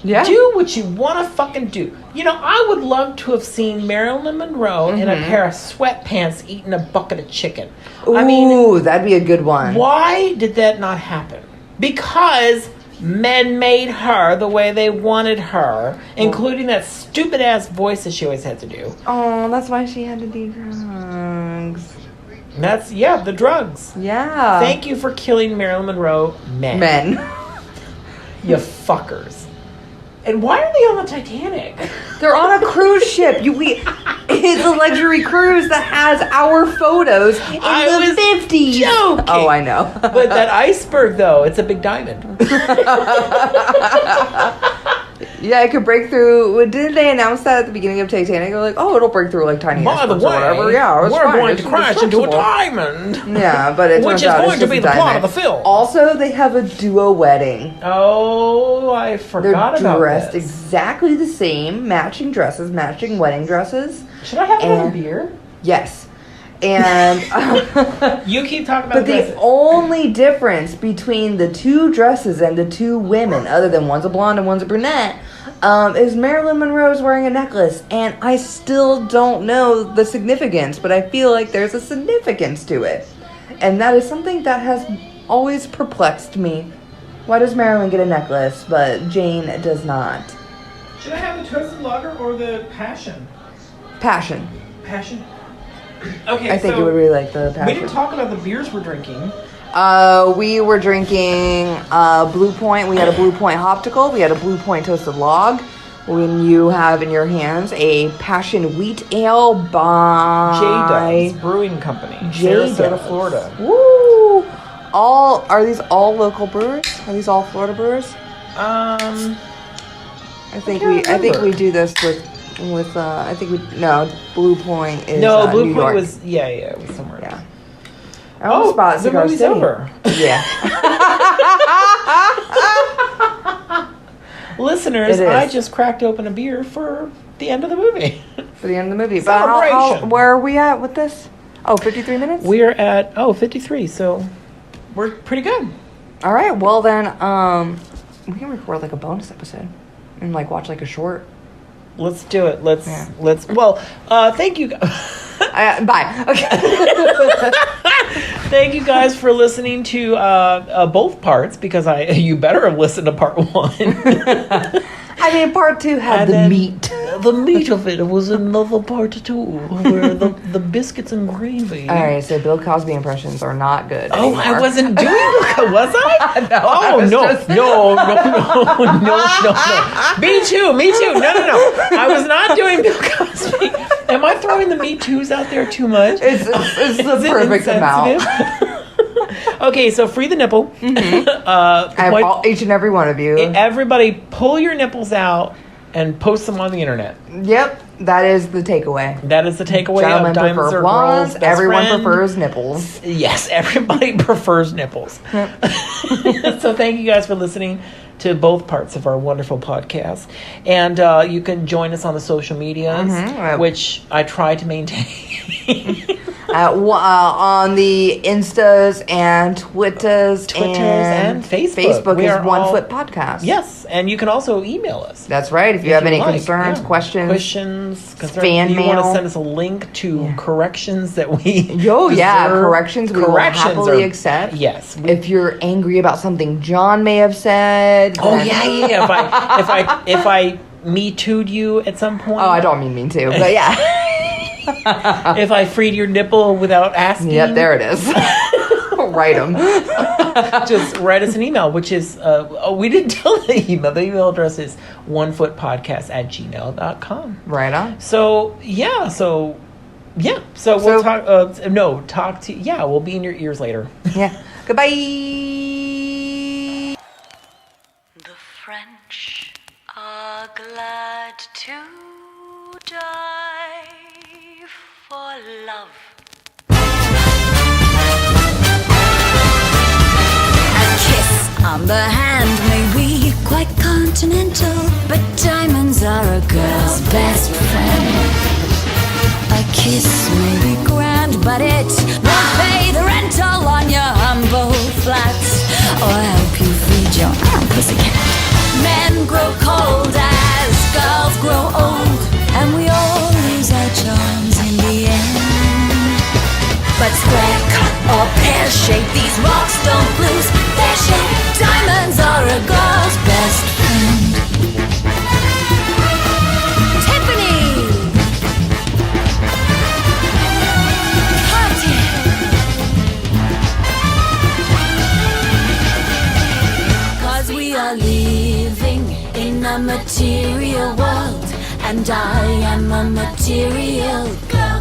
Speaker 3: Yeah.
Speaker 2: Do what you want to fucking do. You know, I would love to have seen Marilyn Monroe in a pair of sweatpants eating a bucket of chicken.
Speaker 3: Ooh,
Speaker 2: I mean,
Speaker 3: that'd be a good one.
Speaker 2: why did that not happen? Because men made her the way they wanted her, including that stupid ass voice that she always had to do.
Speaker 3: Oh, that's why she had to do drugs.
Speaker 2: And that's, the drugs.
Speaker 3: Yeah.
Speaker 2: Thank you for killing Marilyn Monroe, men. You fuckers. And why are they on the Titanic?
Speaker 3: They're on a cruise ship. It's a luxury cruise that has our photos in
Speaker 2: I
Speaker 3: the
Speaker 2: was
Speaker 3: 50s.
Speaker 2: joking.
Speaker 3: Oh, I know.
Speaker 2: But that iceberg, though, it's a big diamond.
Speaker 3: Yeah, it could break through. Didn't they announce that at the beginning of Titanic? They're like, oh, it'll break through like tiny
Speaker 2: By the
Speaker 3: icebergs or
Speaker 2: way,
Speaker 3: whatever. Yeah, it's
Speaker 2: we're
Speaker 3: fine.
Speaker 2: going
Speaker 3: It's
Speaker 2: to crash into a
Speaker 3: indestructible.
Speaker 2: diamond.
Speaker 3: Yeah, but it
Speaker 2: Which
Speaker 3: turns
Speaker 2: is
Speaker 3: out
Speaker 2: going
Speaker 3: it's
Speaker 2: to
Speaker 3: just
Speaker 2: be
Speaker 3: a
Speaker 2: the plot
Speaker 3: diamond.
Speaker 2: of the film.
Speaker 3: Also, they have a duo wedding.
Speaker 2: Oh, I
Speaker 3: They're
Speaker 2: forgot about
Speaker 3: dressed
Speaker 2: this.
Speaker 3: exactly the same, matching dresses, matching wedding dresses.
Speaker 2: Should I have another
Speaker 3: and-
Speaker 2: beer?
Speaker 3: Yes. And
Speaker 2: You keep talking about
Speaker 3: but the
Speaker 2: dresses.
Speaker 3: only difference between the two dresses and the two women, other than one's a blonde and one's a brunette, is Marilyn Monroe's wearing a necklace. And I still don't know the significance, but I feel like there's a significance to it. And that is something that has always perplexed me. Why does Marilyn get a necklace, but Jane does not?
Speaker 2: Should I have the toasted lager or the passion?
Speaker 3: Passion.
Speaker 2: Passion? Okay,
Speaker 3: I think
Speaker 2: so
Speaker 3: you would really like the passion.
Speaker 2: we didn't talk about the beers we're drinking.
Speaker 3: We were drinking Blue Point. We had a Blue Point Hoptical. We had a Blue Point Toasted Log. when you have in your hands a passion wheat ale by
Speaker 2: J-Dubs Brewing Company,
Speaker 3: J-Dubs.
Speaker 2: Sarasota, Florida.
Speaker 3: Woo! Are these all local brewers? Are these all Florida brewers?
Speaker 2: I
Speaker 3: I think
Speaker 2: remember.
Speaker 3: we do this with Blue Point is
Speaker 2: No, Blue
Speaker 3: New
Speaker 2: Point
Speaker 3: York.
Speaker 2: was it was somewhere.
Speaker 3: Yeah. I almost bought
Speaker 2: the
Speaker 3: Cigar
Speaker 2: movie's
Speaker 3: City.
Speaker 2: over.
Speaker 3: Yeah.
Speaker 2: Listeners,
Speaker 3: It is.
Speaker 2: I just cracked open a beer for the end of the movie.
Speaker 3: For the end of the movie. But
Speaker 2: Celebration.
Speaker 3: where are we at with this? Oh, 53 minutes?
Speaker 2: We are at 53, so we're pretty good.
Speaker 3: All right. Well then, we can record like a bonus episode and like watch like a short.
Speaker 2: Let's do it. Let's. Thank you.
Speaker 3: Bye. Okay.
Speaker 2: Thank you guys for listening to both parts, because you better have listened to part 1.
Speaker 3: I mean, part 2 had
Speaker 2: And
Speaker 3: the
Speaker 2: then
Speaker 3: meat.
Speaker 2: The meat of it was another part 2, where the biscuits and gravy.
Speaker 3: All right. So Bill Cosby impressions are not good.
Speaker 2: Oh,
Speaker 3: anymore.
Speaker 2: I wasn't doing it, was I?
Speaker 3: No, I
Speaker 2: Oh,
Speaker 3: was
Speaker 2: no,
Speaker 3: just-
Speaker 2: no. Me too. No. I was not doing Bill Cosby. Am I throwing the Me Too's out there too much?
Speaker 3: It's the
Speaker 2: Is it
Speaker 3: perfect amount.
Speaker 2: insensitive? Okay, so free the nipple.
Speaker 3: Each and every one of you.
Speaker 2: Everybody pull your nipples out and post them on the internet.
Speaker 3: Yep, that is the takeaway.
Speaker 2: That is the takeaway
Speaker 3: Gentlemen
Speaker 2: of Diamonds
Speaker 3: prefer
Speaker 2: Are
Speaker 3: blondes.
Speaker 2: Girls' Best
Speaker 3: Everyone
Speaker 2: Friend.
Speaker 3: prefers nipples.
Speaker 2: Yes, everybody prefers nipples. So thank you guys for listening to both parts of our wonderful podcast. And you can join us on the social medias, which I try to maintain.
Speaker 3: On the Instas and Twitters
Speaker 2: and Facebook.
Speaker 3: Facebook
Speaker 2: We
Speaker 3: is
Speaker 2: are
Speaker 3: One
Speaker 2: all-
Speaker 3: Foot Podcast.
Speaker 2: Yes, and you can also email us.
Speaker 3: That's right. If you have any
Speaker 2: like.
Speaker 3: concerns,
Speaker 2: Yeah.
Speaker 3: questions,
Speaker 2: concerns,
Speaker 3: fan
Speaker 2: you want to
Speaker 3: mail.
Speaker 2: send us a link to corrections that we
Speaker 3: Yeah,
Speaker 2: deserve.
Speaker 3: corrections we will happily accept.
Speaker 2: Yes.
Speaker 3: If you're angry about something John may have said.
Speaker 2: Oh
Speaker 3: then-
Speaker 2: yeah. If I Me Too'd you at some point.
Speaker 3: Oh, I don't mean to, but yeah.
Speaker 2: If I freed your nipple without asking.
Speaker 3: Yep, there it is. Write them.
Speaker 2: Just write us an email, which is we didn't tell the email. The email address is onefootpodcast@gmail.com.
Speaker 3: Right on.
Speaker 2: So we'll talk. Talk to. Yeah, we'll be in your ears later.
Speaker 3: Yeah. Goodbye.
Speaker 1: The French are glad to die for love. A kiss on the hand may be quite continental, but diamonds are a girl's best friend. A kiss may be grand, but it won't pay the rental on your humble flats or help you feed your pussycat. Men grow cold as girls grow old, and we all lose our charms in the end. But square cut or pear shape, these rocks don't lose their shape. Diamonds are a girl's best friend. Tiffany! Cartier! Cause we are living in a material world, and I am a material girl.